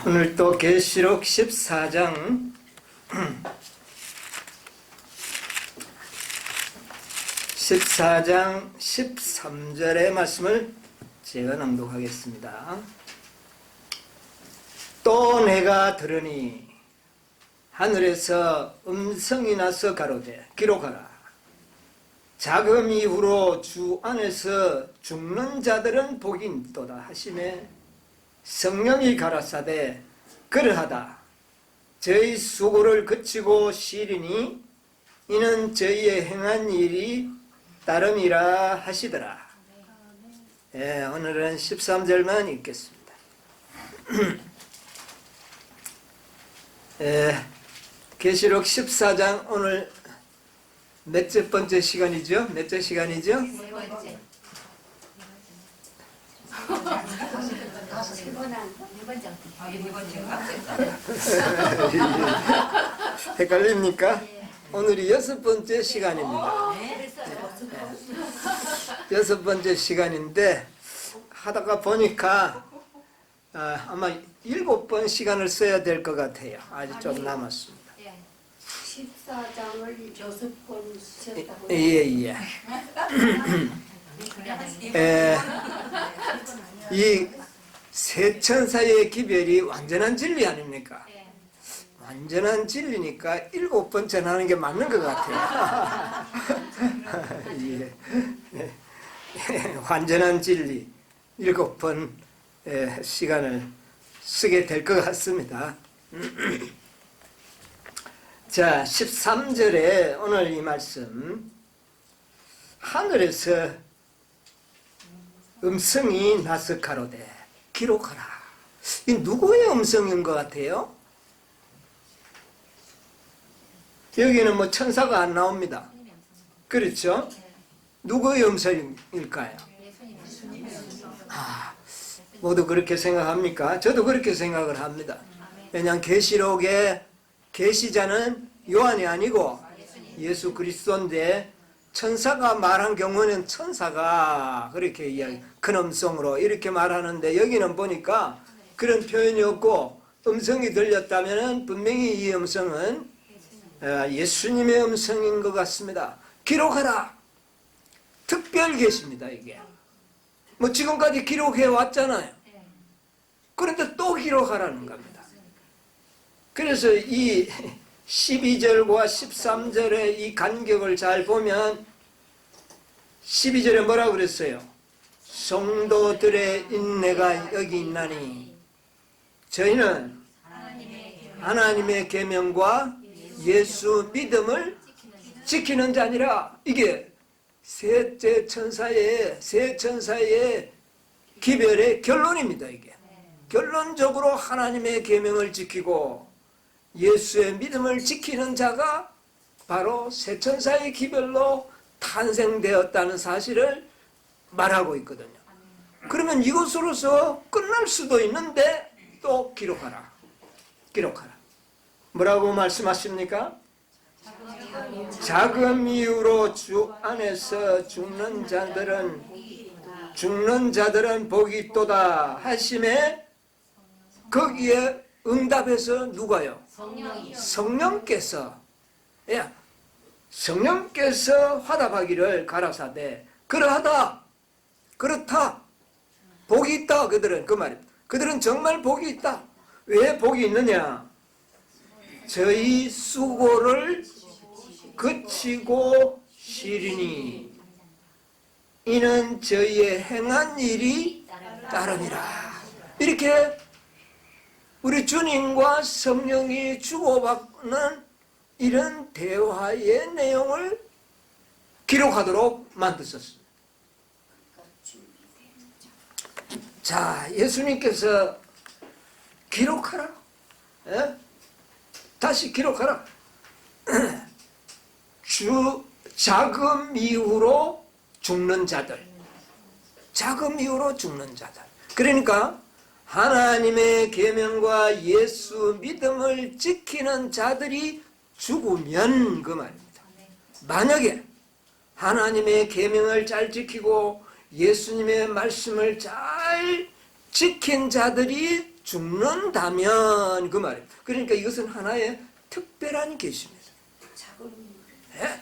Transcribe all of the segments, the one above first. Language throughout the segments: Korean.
오늘 또 계시록 14장 13절의 말씀을 제가 낭독하겠습니다. 또 내가 들으니 하늘에서 음성이 나서 가로되 기록하라. 자금 이후로 주 안에서 죽는 자들은 복이 있도다 하시매 성령이 가라사대 그러하다. 저희 수고를 그치고 쉬리니 이는 저희의 행한 일이 따름이라 하시더라. 오늘은 13절만 읽겠습니다. 계시록 14장 오늘 몇째 번째 시간이죠? 몇째 시간이죠? 네 번째. 헷갈립니까? 오늘이 6번째 시간입니다. 여섯 번째 시간인데 하다가 보니까 아마 7번 시간을 써야 될 것 같아요. 아직 좀 남았습니다. 14장을 6번 쓰셨다고요? 예. 이 세 천사의 기별이 완전한 진리 아닙니까? 완전한 진리니까 7번 전하는 게 맞는 것 같아요. 완전한 진리 7번 시간을 쓰게 될 것 같습니다. 자, 13절에 오늘 이 말씀, 하늘에서 음성이 나서 가로되 기록하라. 이 누구의 음성인 것 같아요? 여기는 뭐 천사가 안 나옵니다. 그렇죠? 누구의 음성일까요? 모두 그렇게 생각합니까? 저도 그렇게 생각을 합니다. 왜냐하면 계시록의 계시자는 요한이 아니고 예수 그리스도인데, 천사가 말한 경우는 천사가 그렇게 이야기, 큰 음성으로 이렇게 말하는데, 여기는 보니까 그런 표현이 없고 음성이 들렸다면 분명히 이 음성은 예수님의 음성인 것 같습니다. 기록하라. 특별 계십니다. 이게 뭐 지금까지 기록해 왔잖아요. 그런데 또 기록하라는 겁니다. 그래서 이 12절과 13절의 이 간격을 잘 보면 12절에 뭐라고 그랬어요? 성도들의 인내가 여기 있나니 저희는 하나님의 계명과 예수 믿음을 지키는 자니라. 이게 세 천사의 기별의 결론입니다. 이게 결론적으로 하나님의 계명을 지키고 예수의 믿음을 지키는 자가 바로 세 천사의 기별로 탄생되었다는 사실을 말하고 있거든요. 그러면 이것으로서 끝날 수도 있는데 또 기록하라. 뭐라고 말씀하십니까? 자금 이후로 주 안에서 죽는 자들은 복이 있도다 하심에, 거기에 응답해서 누가요? 성령께서 화답하기를 가라사대 그러하다, 그렇다, 복이 있다. 그들은 그 말입니다. 그들은 정말 복이 있다. 왜 복이 있느냐? 저희 수고를 그치고 쉬리니 이는 저희의 행한 일이 따름이라. 이렇게 우리 주님과 성령이 주고받는 이런 대화의 내용을 기록하도록 만드셨습니다. 자, 예수님께서 기록하라. 다시 기록하라. 자금 이후로 죽는 자들. 그러니까 하나님의 계명과 예수 믿음을 지키는 자들이 죽으면 그 말입니다. 만약에 하나님의 계명을 잘 지키고 예수님의 말씀을 잘 지킨 자들이 죽는다면 그 말이에요. 그러니까 이것은 하나의 특별한 계시입니다.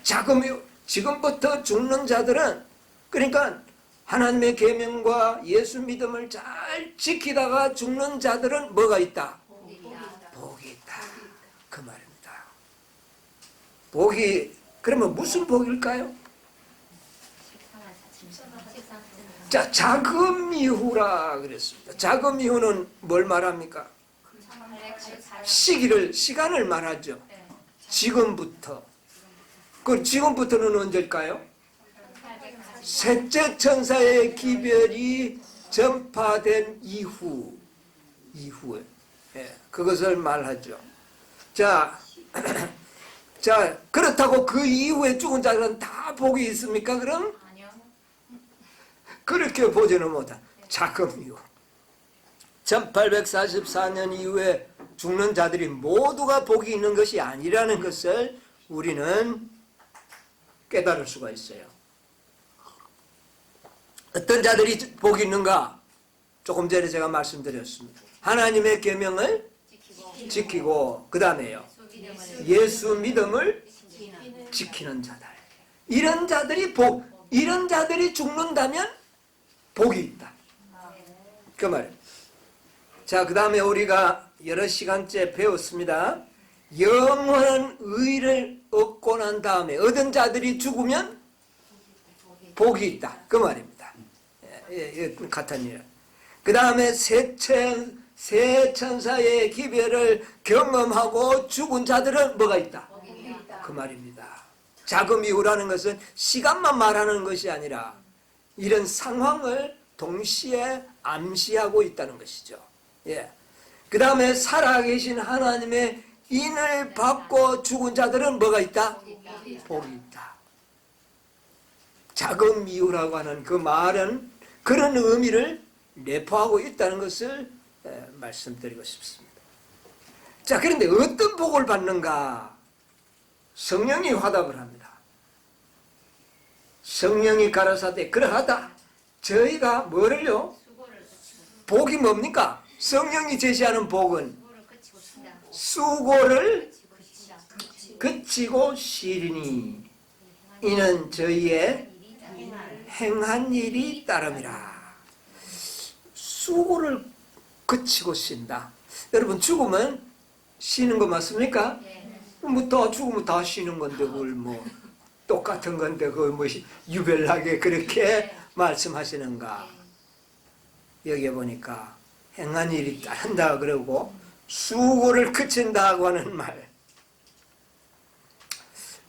작은 이후. 지금부터 죽는 자들은 그러니까 하나님의 계명과 예수 믿음을 잘 지키다가 죽는 자들은 뭐가 있다? 복이 있다. 그 말입니다. 복이 그러면 무슨 복일까요? 자, 자금 이후라 그랬습니다. 자금 이후는 뭘 말합니까? 시간을 말하죠. 지금부터. 그 지금부터는 언제일까요? 셋째 천사의 기별이 전파된 이후에 그것을 말하죠. 자, 자, 그렇다고 그 이후에 죽은 자들은 다 복이 있습니까? 그럼? 아니요. 그렇게 보지는 못한 자금 이후 1844년 이후에 죽는 자들이 모두가 복이 있는 것이 아니라는 것을 우리는 깨달을 수가 있어요. 어떤 자들이 복이 있는가? 조금 전에 제가 말씀드렸습니다. 하나님의 계명을 지키고 그 다음에요. 예수 믿음을 지키는 자들. 이런 자들이 죽는다면 복이 있다. 그 말이에요. 자, 그 다음에 우리가 여러 시간째 배웠습니다. 영원한 의를 얻고 난 다음에 얻은 자들이 죽으면 복이 있다. 그 말입니다. 같은 일. 그 다음에 새 천사의 기별을 경험하고 죽은 자들은 뭐가 있다? 그 말입니다. 자금 이후라는 것은 시간만 말하는 것이 아니라 이런 상황을 동시에 암시하고 있다는 것이죠. 예. 그 다음에 살아계신 하나님의 인을 받고 죽은 자들은 뭐가 있다? 복이 있다. 자금 이후라고 하는 그 말은 그런 의미를 내포하고 있다는 것을 말씀드리고 싶습니다. 자, 그런데 어떤 복을 받는가? 성령이 화답을 합니다. 성령이 가라사대 그러하다. 저희가 뭐를요? 복이 뭡니까? 성령이 제시하는 복은 수고를 그치고 쉬리니 이는 저희의 행한 일이 따름이라. 수고를 그치고 쉰다. 여러분, 죽으면 쉬는 거 맞습니까? 뭐 다 죽으면 다 쉬는 건데 그걸 뭐 똑같은 건데 그걸 뭐 유별나게 그렇게 말씀하시는가? 여기 보니까 행한 일이 따른다 그러고 수고를 그친다고 하는 말.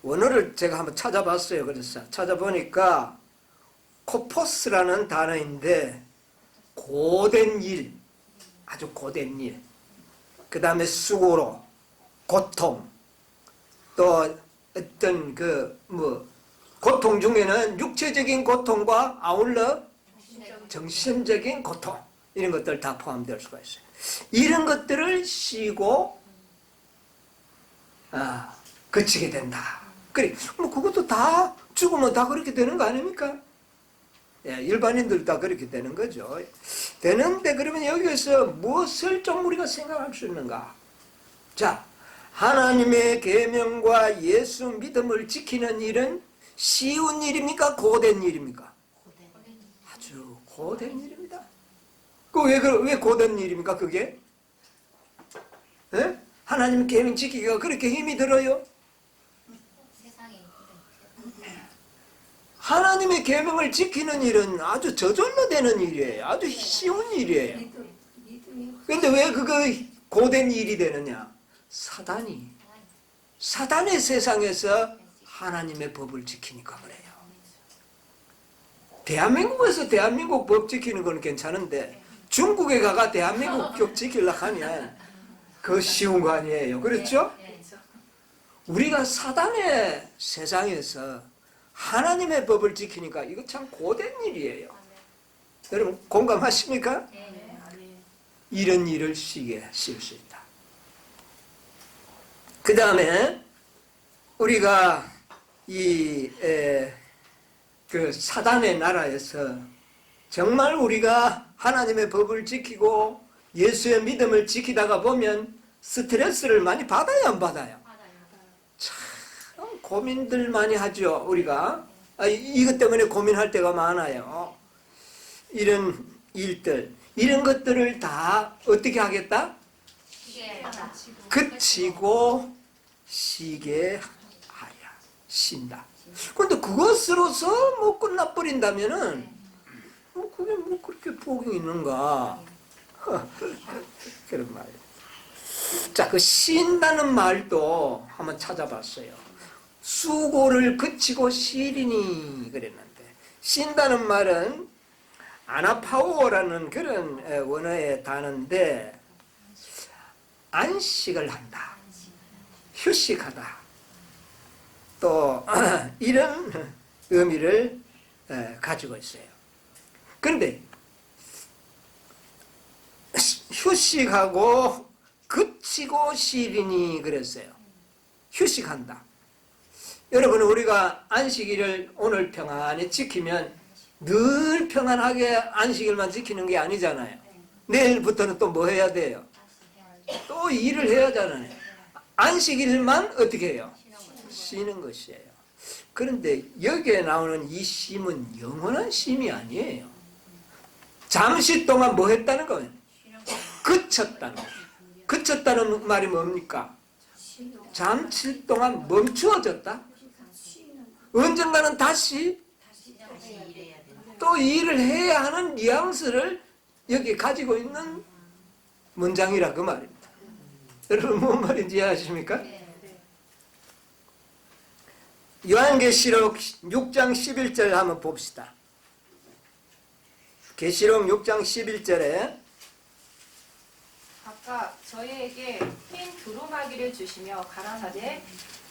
원어를 제가 한번 찾아봤어요. 그래서 찾아보니까 코포스라는 단어인데 고된 일, 아주 고된 일. 그 다음에 수고로, 고통, 또 어떤 고통 중에는 육체적인 고통과 아울러 정신적인 고통, 이런 것들 다 포함될 수가 있어요. 이런 것들을 쉬고 그치게 된다. 그래, 그것도 다 죽으면 다 그렇게 되는 거 아닙니까? 예, 일반인들 다 그렇게 되는 거죠. 되는데 그러면 여기에서 무엇을 좀 우리가 생각할 수 있는가? 자, 하나님의 계명과 예수 믿음을 지키는 일은 쉬운 일입니까? 고된 일입니까? 아주 고된 일입니다. 왜 고된 일입니까? 그게? 예? 하나님 계명 지키기가 그렇게 힘이 들어요? 하나님의 계명을 지키는 일은 아주 저절로 되는 일이에요. 아주 쉬운 일이에요. 그런데 왜 그거 고된 일이 되느냐? 사단의 세상에서 하나님의 법을 지키니까 그래요. 대한민국에서 대한민국 법 지키는 건 괜찮은데 중국에 가가 대한민국 법 지키려고 하면 그거 쉬운 거 아니에요. 그렇죠? 우리가 사단의 세상에서 하나님의 법을 지키니까 이거 참 고된 일이에요. 여러분 공감하십니까? 이런 일을 쉬게 쉴 수 있다. 그 다음에 우리가 그 사단의 나라에서 정말 우리가 하나님의 법을 지키고 예수의 믿음을 지키다가 보면 스트레스를 많이 받아요, 안 받아요? 참 고민들 많이 하죠, 우리가. 이것 때문에 고민할 때가 많아요. 이런 일들, 이런 것들을 다 어떻게 하겠다? 그치고 쉬게 하랴. 쉰다. 그런데 그것으로서 뭐 끝나버린다면은 그게 뭐 그렇게 복이 있는가? 그런 말이에요. 자, 그 쉰다는 말도 한번 찾아봤어요. 수고를 그치고 쉬리니 그랬는데, 쉰다는 말은 아나파오라는 그런 원어의 단어인데, 안식을 한다, 휴식하다, 또 이런 의미를 가지고 있어요. 그런데 휴식하고 그치고 쉬리니 그랬어요. 휴식한다. 여러분, 우리가 안식일을 오늘 평안히 지키면 늘 평안하게 안식일만 지키는 게 아니잖아요. 내일부터는 또 뭐 해야 돼요? 또 일을 해야 하잖아요. 안식일만 어떻게 해요? 쉬는 것이에요. 그런데 여기에 나오는 이 쉼은 영원한 쉼이 아니에요. 잠시 동안 뭐 했다는 거예요? 그쳤다는 거예요. 그쳤다는 말이 뭡니까? 잠시 동안 멈추어졌다. 언젠가는 다시 또 일을 해야 하는 뉘앙스를 여기 가지고 있는 문장이라 그 말입니다. 여러분 뭔 말인지 이해하십니까? 요한계시록 6장 11절 한번 봅시다. 계시록 6장 11절에 각각 저희에게 흰 두루마기를 주시며 가라사대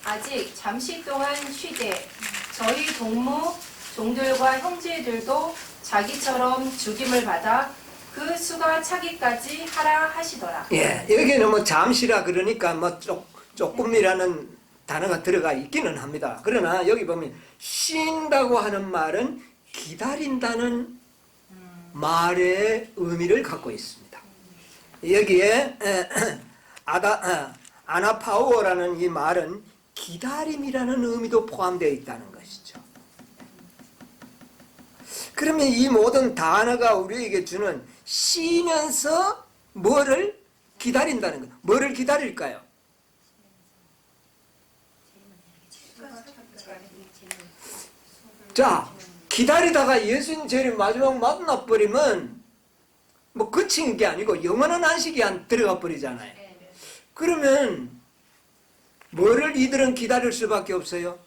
아직 잠시 동안 쉬되 저희 동무 종들과 형제들도 자기처럼 죽임을 받아 그 수가 차기까지 하라 하시더라. 예, 여기는 뭐 잠시라 그러니까 뭐 조금이라는 단어가 들어가 있기는 합니다. 그러나 여기 보면 쉰다고 하는 말은 기다린다는 말의 의미를 갖고 있습니다. 여기에 아나파오라는 이 말은 기다림이라는 의미도 포함되어 있다는 것이죠. 그러면 이 모든 단어가 우리에게 주는 쉬면서 뭐를 기다린다는 것. 뭐를 기다릴까요? 자, 기다리다가 예수님 제일 마지막 만나버리면 뭐 그친 게 아니고 영원한 안식이 안 들어가 버리잖아요. 그러면 뭐를 이들은 기다릴 수밖에 없어요?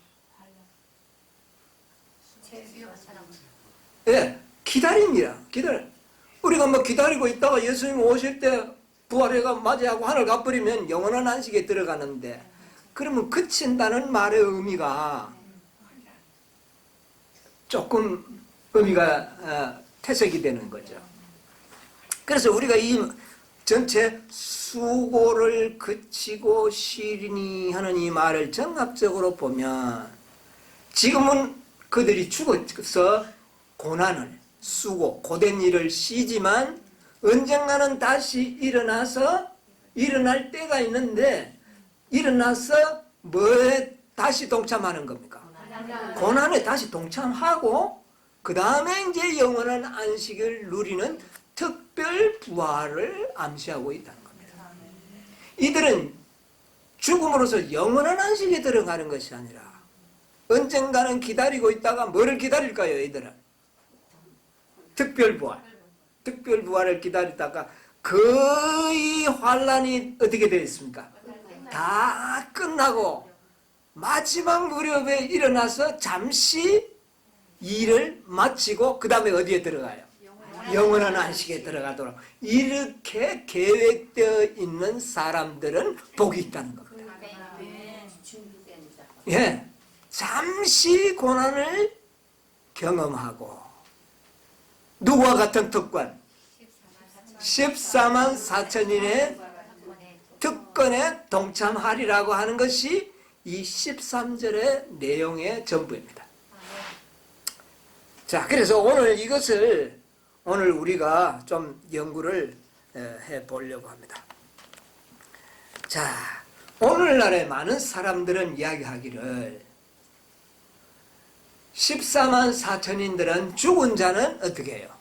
예, 기다립니다. 우리가 뭐 기다리고 있다가 예수님 오실 때 부활해가 맞이하고 하늘 가버리면 영원한 안식에 들어가는데, 그러면 그친다는 말의 의미가 조금 의미가 퇴색이 되는 거죠. 그래서 우리가 이 전체 수고를 그치고 쉬리니 하는 이 말을 종합적으로 보면, 지금은 그들이 죽어서 고난을, 수고, 고된 일을 쉬지만 언젠가는 다시 일어날 때가 있는데, 일어나서 뭐에 다시 동참하는 겁니까? 고난에 다시 동참하고 그 다음에 이제 영원한 안식을 누리는 특별 부활을 암시하고 있다는 겁니다. 이들은 죽음으로써 영원한 안식에 들어가는 것이 아니라 언젠가는 기다리고 있다가 뭐를 기다릴까요? 이들은 특별 부활을 기다리다가 거의 환란이 어떻게 되어 있습니까? 다 끝나고 마지막 무렵에 일어나서 잠시 일을 마치고 그 다음에 어디에 들어가요? 영원한 안식에 들어가도록 이렇게 계획되어 있는 사람들은 복이 있다는 겁니다. 예, 잠시 고난을 경험하고 누구와 같은 특권? 14만 4천인의 특권에 동참하리라고 하는 것이 이 13절의 내용의 전부입니다. 자, 그래서 오늘 이것을 오늘 우리가 좀 연구를 해보려고 합니다. 자, 오늘날에 많은 사람들은 이야기하기를 14만 4천인들은 죽은 자는 어떻게 해요?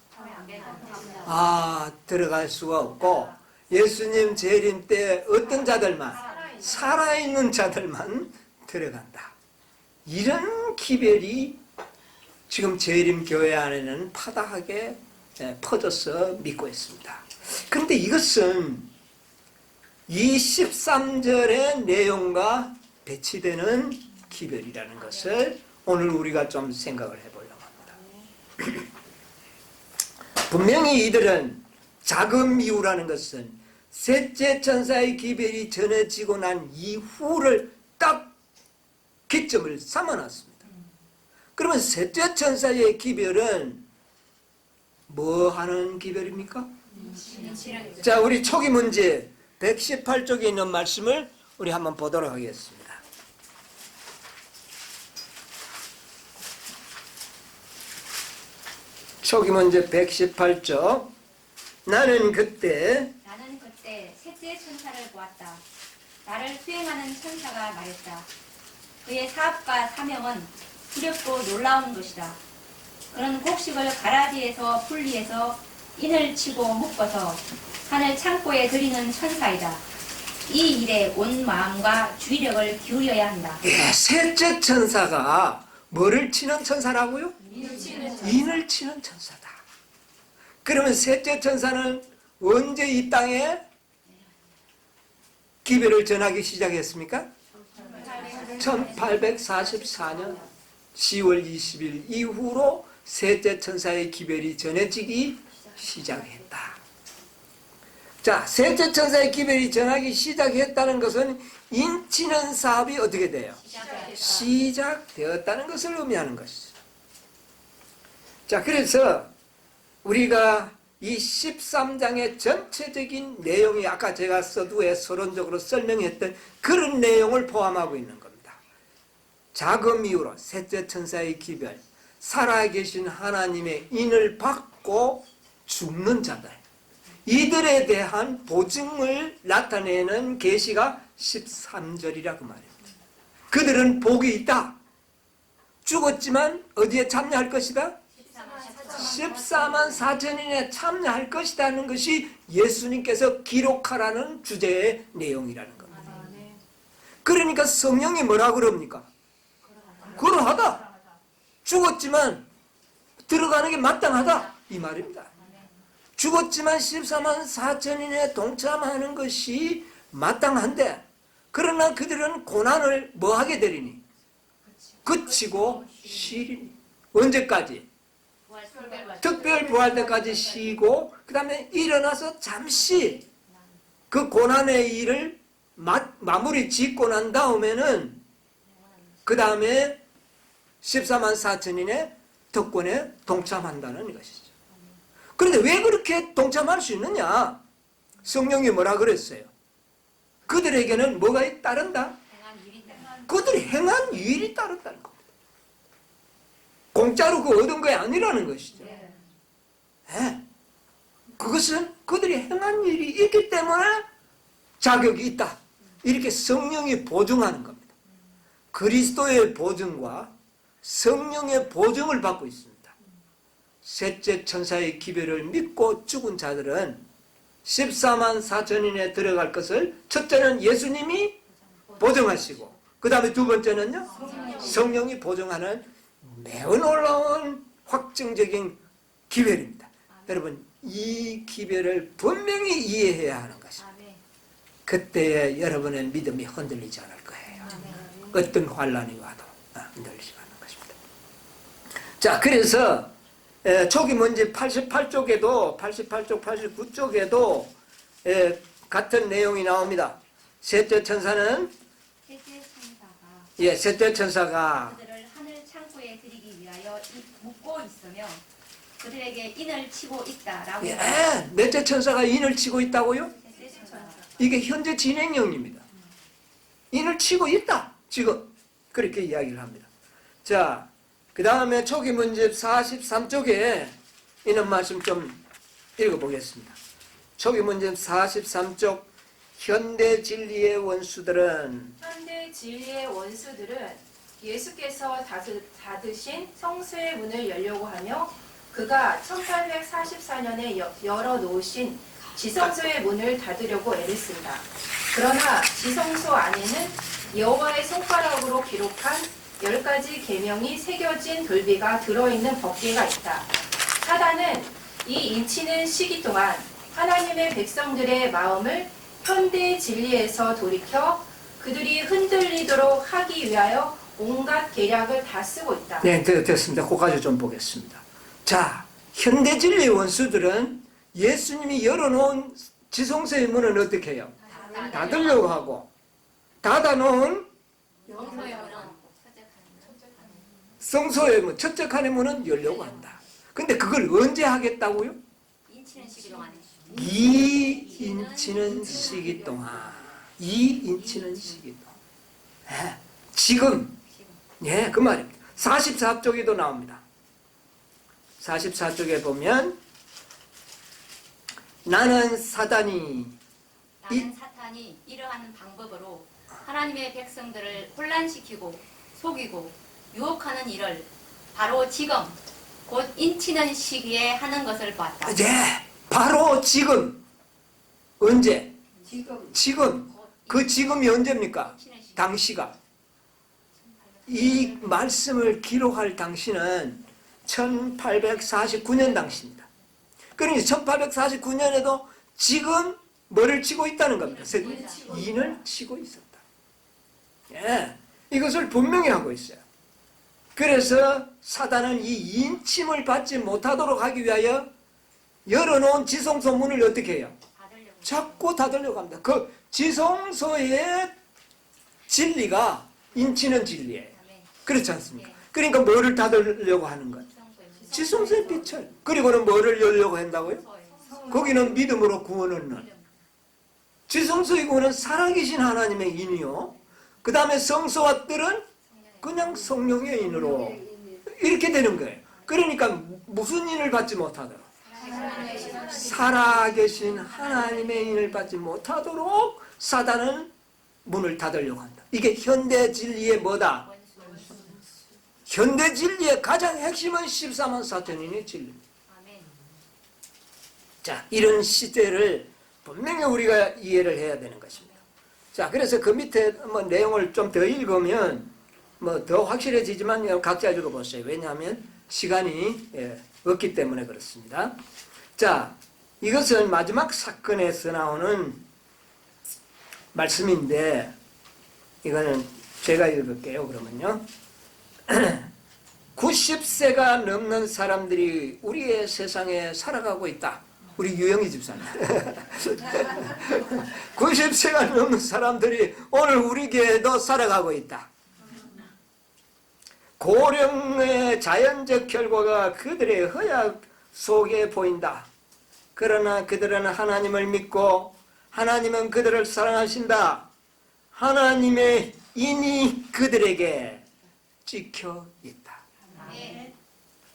들어갈 수가 없고 예수님 재림 때 어떤 자들만? 살아있는 자들만 들어간다. 이런 기별이 지금 재림 교회 안에는 파다하게 퍼져서 믿고 있습니다. 그런데 이것은 이 13절의 내용과 배치되는 기별이라는 것을 오늘 우리가 좀 생각을 해보려고 합니다. 분명히 이들은 자금 이후라는 것은 셋째 천사의 기별이 전해지고 난 이후를 딱 기점을 삼아놨습니다. 그러면 셋째 천사의 기별은 뭐 하는 기별입니까? 자, 우리 초기 문제 118쪽에 있는 말씀을 우리 한번 보도록 하겠습니다. 초기 문제 118쪽. 나는 그때 셋째 천사를 보았다. 나를 수행하는 천사가 말했다. 그의 사업과 사명은 두렵고 놀라운 것이다. 그는 곡식을 가라지에서 분리해서 인을 치고 묶어서 하늘 창고에 들이는 천사이다. 이 일에 온 마음과 주의력을 기울여야 한다. 셋째 천사가 뭐를 치는 천사라고요? 인을 치는 천사다. 그러면 셋째 천사는 언제 이 땅에 기별을 전하기 시작했습니까? 1844년 10월 20일 이후로 셋째 천사의 기별이 전해지기 시작했다. 자, 셋째 천사의 기별이 전하기 시작했다는 것은 인치는 사업이 어떻게 돼요? 시작되었다는 것을 의미하는 것이죠. 자, 그래서 우리가 이 13장의 전체적인 내용이 아까 제가 서두에 서론적으로 설명했던 그런 내용을 포함하고 있는 겁니다. 자금 이후로 셋째 천사의 기별, 살아계신 하나님의 인을 받고 죽는 자들, 이들에 대한 보증을 나타내는 계시가 13절이라고 말입니다. 그들은 복이 있다. 죽었지만 어디에 참여할 것이다? 14만 4천인에 참여할 것이라는 것이 예수님께서 기록하라는 주제의 내용이라는 겁니다. 그러니까 성령이 뭐라고 그럽니까? 그러하다. 죽었지만 들어가는 게 마땅하다. 이 말입니다. 죽었지만 14만 4천인에 동참하는 것이 마땅한데, 그러나 그들은 고난을 뭐 하게 되리니? 그치고 쉬리니. 언제까지? 특별 부활 때까지 쉬고, 그 다음에 일어나서 잠시 그 고난의 일을 마무리 짓고 난 다음에는 그 다음에 14만 4천인의 특권에 동참한다는 것이죠. 그런데 왜 그렇게 동참할 수 있느냐? 성령이 뭐라 그랬어요? 그들에게는 뭐가 따른다? 그들이 행한 일이 따른다는 겁니다. 공짜로 그 얻은 게 아니라는 것이죠. 네. 그것은 그들이 행한 일이 있기 때문에 자격이 있다. 이렇게 성령이 보증하는 겁니다. 그리스도의 보증과 성령의 보증을 받고 있습니다. 셋째 천사의 기별을 믿고 죽은 자들은 14만 4천인에 들어갈 것을 첫째는 예수님이 보증하시고, 그 다음에 두 번째는요, 성령이 보증하는 매우 놀라운 확정적인 기별입니다. 여러분, 이 기별을 분명히 이해해야 하는 것입니다. 그때에 여러분의 믿음이 흔들리지 않을 거예요. 어떤 환란이 와도 흔들리지 않는 것입니다. 자, 그래서 초기 문제 88쪽에도 88쪽, 89쪽에도 같은 내용이 나옵니다. 셋째 천사가 그들을 하늘 창고에 들이기 위하여 묶고 있으며 그들에게 인을 치고 있다라고. 넷째 천사가 인을 치고 있다고요? 이게 현재 진행형입니다. 인을 치고 있다. 지금 그렇게 이야기를 합니다. 자, 그 다음에 초기 문제 43쪽에 있는 말씀 좀 읽어보겠습니다. 초기 문제 43쪽 현대 진리의 원수들은 현대 진리의 원수들은 예수께서 닫으신 성소의 문을 열려고 하며 그가 1844년에 열어놓으신 지성소의 문을 닫으려고 애를 쓴다. 그러나 지성소 안에는 여호와의 손가락으로 기록한 10가지 계명이 새겨진 돌비가 들어있는 법궤가 있다. 사단은 이 인치는 시기 동안 하나님의 백성들의 마음을 현대 진리에서 돌이켜 그들이 흔들리도록 하기 위하여 온갖 계략을 다 쓰고 있다. 네, 됐습니다. 그까지 좀 보겠습니다. 자, 현대 진리의 원수들은 예수님이 열어놓은 지성소의 문은 어떻게 해요? 닫으려고 하고 닫아놓은 성소의 문, 첫째 칸의 문은 열려고 한다. 근데 그걸 언제 하겠다고요? 인치는 시기 동안에. 2인치는 시기 동안. 2인치는 시기 동안. 네, 지금. 예, 그 말입니다. 44쪽에도 나옵니다. 44쪽에 보면 나는 사탄이 이러한 방법으로 하나님의 백성들을 혼란시키고 속이고 유혹하는 일을 바로 지금 곧 인치는 시기에 하는 것을 보았다. 네, 바로 지금. 언제? 지금. 그 지금이 언제입니까? 인치는 시기. 당시가. 이 말씀을 기록할 당시는 1849년 당시입니다. 그러니 1849년에도 지금 뭐를 치고 있다는 겁니다. 인을 치고 있었다. 예, 이것을 분명히 하고 있어요. 그래서 사단은 이 인침을 받지 못하도록 하기 위하여 열어놓은 지성소 문을 어떻게 해요? 자꾸 닫으려고 합니다. 그 지성소의 진리가 인치는 진리예요. 그렇지 않습니까? 그러니까 뭐를 닫으려고 하는 것? 지성소의 빛을. 그리고는 뭐를 열려고 한다고요? 거기는 믿음으로 구원을 얻는. 지성소의 구원은 살아계신 하나님의 인이요. 그 다음에 성소와 뜰은 그냥 성령의 인으로. 이렇게 되는 거예요. 그러니까 무슨 인을 받지 못하도록? 살아계신 하나님의 인을 받지 못하도록 사단은 문을 닫으려고 한다. 이게 현대 진리의 뭐다? 현대 진리의 가장 핵심은 14만 4천인의 진리입니다. 자, 이런 시대를 분명히 우리가 이해를 해야 되는 것입니다. 자, 그래서 그 밑에 뭐 내용을 좀 더 읽으면 뭐 더 확실해지지만 각자 읽어보세요. 왜냐하면 시간이 없기 때문에 그렇습니다. 자, 이것은 마지막 사건에서 나오는 말씀인데 이거는 제가 읽을게요. 그러면요. 90세가 넘는 사람들이 우리의 세상에 살아가고 있다. 우리 유영희 집사님. 90세가 넘는 사람들이 오늘 우리 교회에도 살아가고 있다. 고령의 자연적 결과가 그들의 허약 속에 보인다. 그러나 그들은 하나님을 믿고 하나님은 그들을 사랑하신다. 하나님의 인이 그들에게 찍혀 있다.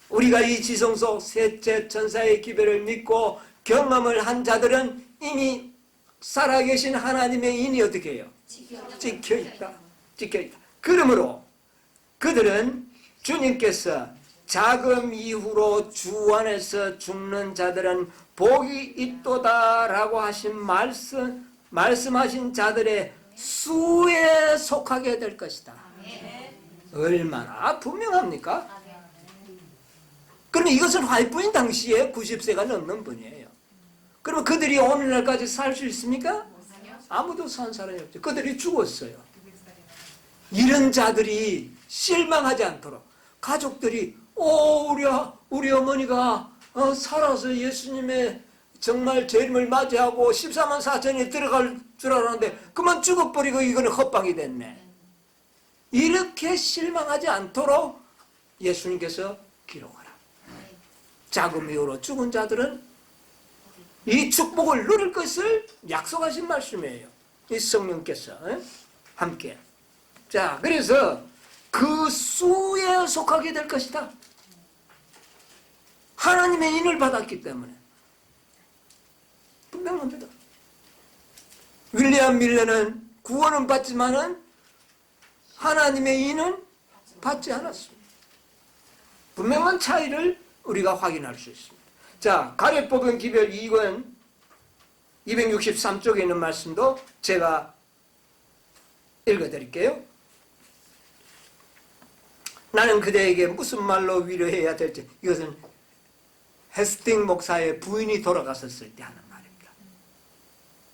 우리가 이 지성소 셋째 천사의 기별을 믿고 경험을 한 자들은 이미 살아계신 하나님의 인이 어떻게 해요? 찍혀 있다. 찍혀 있다. 그러므로 그들은 주님께서 자금 이후로 주 안에서 죽는 자들은 복이 있도다라고 하신 말씀하신 자들의 수에 속하게 될 것이다. 얼마나 분명합니까? 그러면 이것은 화이트인 당시에 90세가 넘는 분이에요. 그러면 그들이 오늘날까지 살 수 있습니까? 아무도 산 사람이 없죠. 그들이 죽었어요. 이런 자들이 실망하지 않도록 가족들이 우리 어머니가 살아서 예수님의 정말 재림을 맞이하고 14만 4천이 들어갈 줄 알았는데 그만 죽어버리고 이거는 헛방이 됐네. 이렇게 실망하지 않도록 예수님께서 기록하라. 자금 이후로 죽은 자들은 이 축복을 누릴 것을 약속하신 말씀이에요. 이 성령께서 함께. 자, 그래서 그 수에 속하게 될 것이다. 하나님의 인을 받았기 때문에. 분명합니다. 윌리엄 밀러는 구원은 받지만은 하나님의 의는 받지 않았습니다. 분명한 차이를 우리가 확인할 수 있습니다. 자, 가렙 뽑은 기별 2권 263쪽에 있는 말씀도 제가 읽어드릴게요. 나는 그대에게 무슨 말로 위로해야 될지, 이것은 헤스팅 목사의 부인이 돌아갔었을 때 하는 말입니다.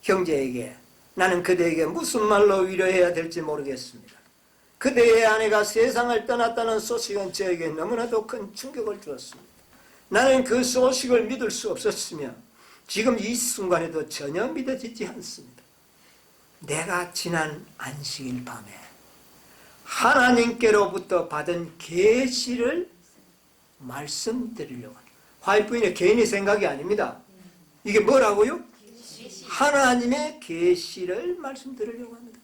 형제에게 나는 그대에게 무슨 말로 위로해야 될지 모르겠습니다. 그대의 아내가 세상을 떠났다는 소식은 저에게 너무나도 큰 충격을 주었습니다. 나는 그 소식을 믿을 수 없었으며 지금 이 순간에도 전혀 믿어지지 않습니다. 내가 지난 안식일 밤에 하나님께로부터 받은 계시를 말씀드리려고 합니다. 화이트 부인의 개인의 생각이 아닙니다. 이게 뭐라고요? 하나님의 계시를 말씀드리려고 합니다.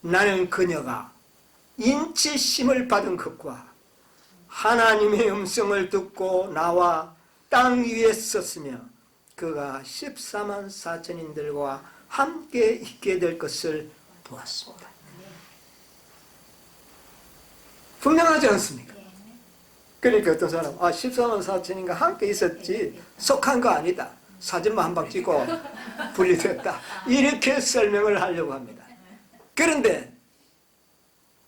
나는 그녀가 인치심을 받은 것과 하나님의 음성을 듣고 나와 땅 위에 섰으며 그가 14만 4천인들과 함께 있게 될 것을 보았습니다. 분명하지 않습니까? 그러니까 어떤 사람 14만 4천인가 함께 있었지 속한 거 아니다. 사진만 한 방 찍고 분리됐다. 이렇게 설명을 하려고 합니다. 그런데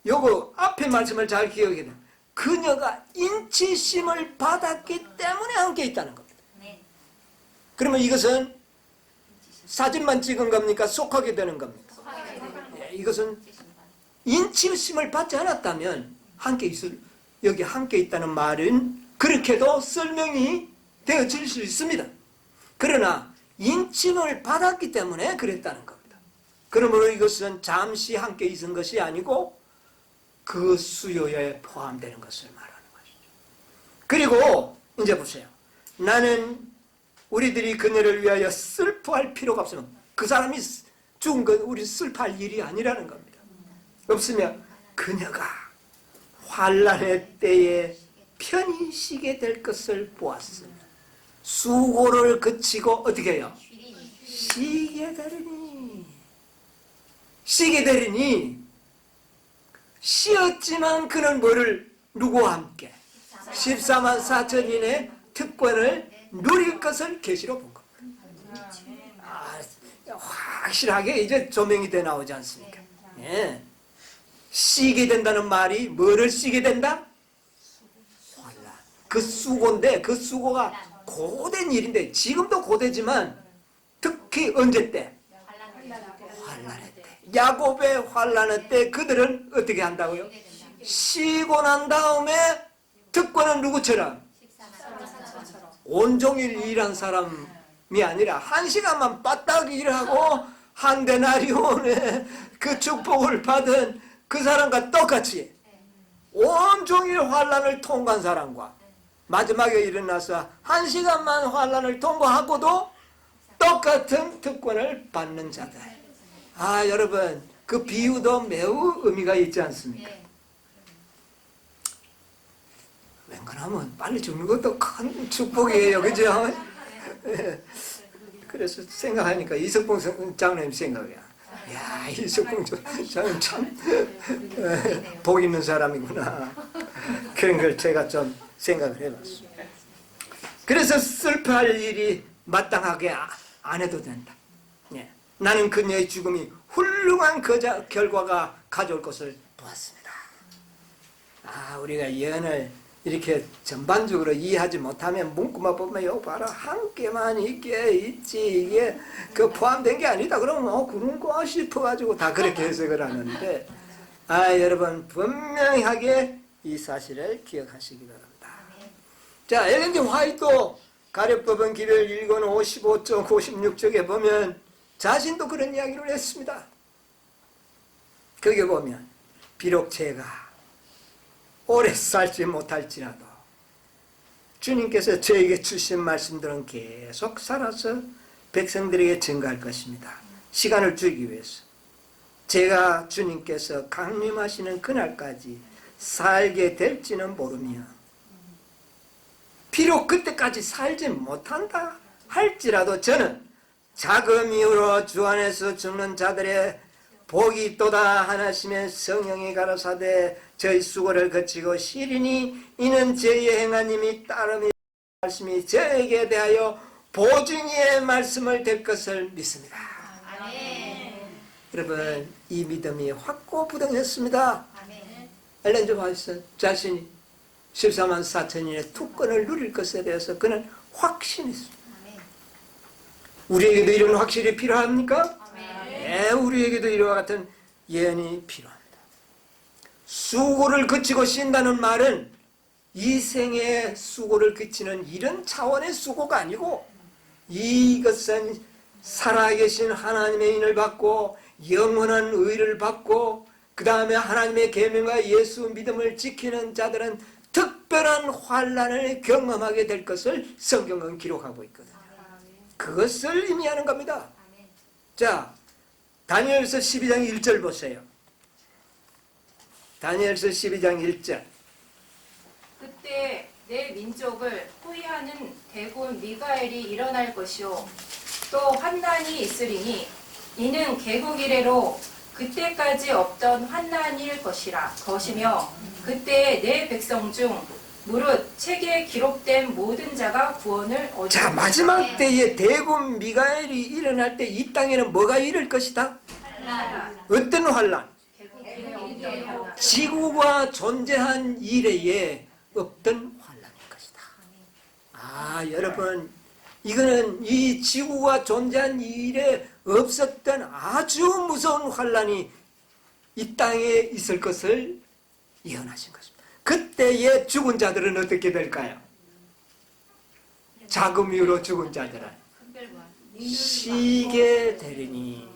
요거 앞에 말씀을 잘 기억해야 돼요. 그녀가 인치심을 받았기 때문에 함께 있다는 겁니다. 그러면 이것은 사진만 찍은 겁니까? 속하게 되는 겁니까? 이것은 인치심을 받지 않았다면 여기 함께 있다는 말은 그렇게도 설명이 되어질 수 있습니다. 그러나 인침을 받았기 때문에 그랬다는 겁니다. 그러므로 이것은 잠시 함께 있은 것이 아니고 그 수요에 포함되는 것을 말하는 것이죠. 그리고 이제 보세요. 나는 우리들이 그녀를 위하여 슬퍼할 필요가 없으면 그 사람이 죽은 건 우리 슬퍼할 일이 아니라는 겁니다. 없으면 그녀가 환난의 때에 편히 쉬게 될 것을 보았으며 수고를 그치고 어떻게 해요? 쉬게 되리니 쉬었지만 그는 뭐를 누구와 함께 14만 4천인의 특권을 누릴 것을 계시로 본 겁니다. 확실하게 이제 조명이 돼 나오지 않습니까? 예. 쉬게 된다는 말이 뭐를 쉬게 된다? 환난. 그 수고인데 그 수고가 고된 일인데 지금도 고되지만 특히 언제 때? 환난의 때. 야곱의 환난의 때 그들은 어떻게 한다고요? 쉬고 난 다음에 특권은 누구처럼? 온종일 일한 사람이 아니라 1시간만 빠딱 일하고 한 데나리온의 그 축복을 받은 그 사람과 똑같이 온종일 환난을 통과한 사람과 마지막에 일어나서 1시간만 환난을 통과하고도 똑같은 특권을 받는 자들. 여러분 그 비유도 매우 의미가 있지 않습니까? 웬간하면 빨리 죽는 것도 큰 축복이에요. 그죠? 그래서 생각하니까 이석봉 장로님 생각이야. 야, 이석봉 장로님 참 복 있는 사람이구나. 그런 걸 제가 좀 생각을 해봤어요. 그래서 슬퍼할 일이 마땅하게 안 해도 된다. 예. 나는 그녀의 죽음이 훌륭한 결과가 가져올 것을 보았습니다. 우리가 예언을 이렇게 전반적으로 이해하지 못하면 문구만 보면 요 봐라 함께만 있지 이게 그 포함된 게 아니다. 그러면 그런가 싶어가지고 다 그렇게 해석을 하는데 여러분 분명하게 이 사실을 기억하시기 바랍니다. 자, 엘렌 화이트도 가룟법은 기별 1권 55쪽 56쪽에 보면 자신도 그런 이야기를 했습니다. 거기에 보면 비록 제가 오래 살지 못할지라도 주님께서 저에게 주신 말씀들은 계속 살아서 백성들에게 증거할 것입니다. 시간을 주기 위해서 제가 주님께서 강림하시는 그날까지 살게 될지는 모르며 비록 그때까지 살지 못한다 할지라도 저는 자금 이후로 주 안에서 죽는 자들의 복이 있도다 하나님의 성령이 가라사대 저희 수고를 거치고 시리니 이는 저희의 행하님이 따름이 말씀이 저에게 대하여 보증의 말씀을 될 것을 믿습니다. 아멘. 여러분 이 믿음이 확고부동했습니다. 아멘. 엘렌 좀 하셨어요. 자신이 14만 4천인의 특권을 누릴 것에 대해서 그는 확신했습니다. 아멘. 우리에게도 이런 확실히 필요합니까? 아멘. 네, 우리에게도 이와 같은 예언이 필요합니다. 수고를 그치고 쉰다는 말은 이 생의 수고를 그치는 이런 차원의 수고가 아니고 이것은 살아계신 하나님의 인을 받고 영원한 의를 받고 그 다음에 하나님의 계명과 예수 믿음을 지키는 자들은 특별한 환난을 경험하게 될 것을 성경은 기록하고 있거든요. 그것을 의미하는 겁니다. 아멘. 자, 다니엘서 12장 1절 보세요. 다니엘서 12장 1절. 그때 내 민족을 호위하는 대군 미가엘이 일어날 것이요 또 환난이 있으리니 이는 개국 이래로 그때까지 없던 환난일 것이며 그때 내 백성 중 무릇 책에 기록된 모든 자가 구원을 얻을 자, 마지막 때에 대군 미가엘이 일어날 때 이 땅에는 뭐가 이를 것이다? 환난. 어떤 환란? 개국 이래 없던 환난. 지구가 존재한 이래에 없던 환란일 것이다. 아, 여러분, 이거는 이 지구가 존재한 이래 없었던 아주 무서운 환란이 이 땅에 있을 것을 예언하신 것입니다. 그때의 죽은 자들은 어떻게 될까요? 자금 이후로 죽은 자들은 쉬게 되리니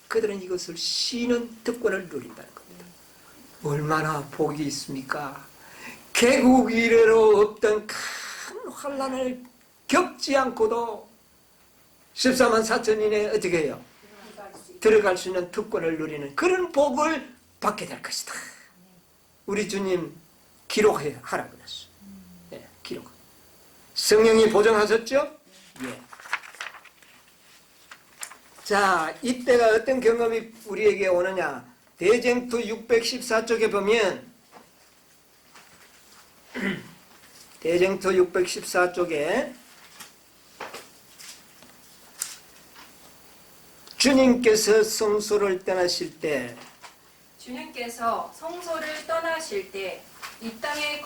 그들은 이것을 쉬는 특권을 누린다는 겁니다. 얼마나 복이 있습니까? 개국 이래로 없던 큰 환란을 겪지 않고도 14만 4천인에 어떻게 해요? 들어갈 수 있는 특권을 누리는 그런 복을 받게 될 것이다. 우리 주님 기록하라 그랬어. 예, 기록. 성령이 보정하셨죠? 예. 자, 이때가 어떤 경험이 우리에게 오느냐? 대쟁투 614쪽에 보면 대쟁투 614쪽에 주님께서 성소를 떠나실 때 주님께서 성소를 떠나실 때 이 땅의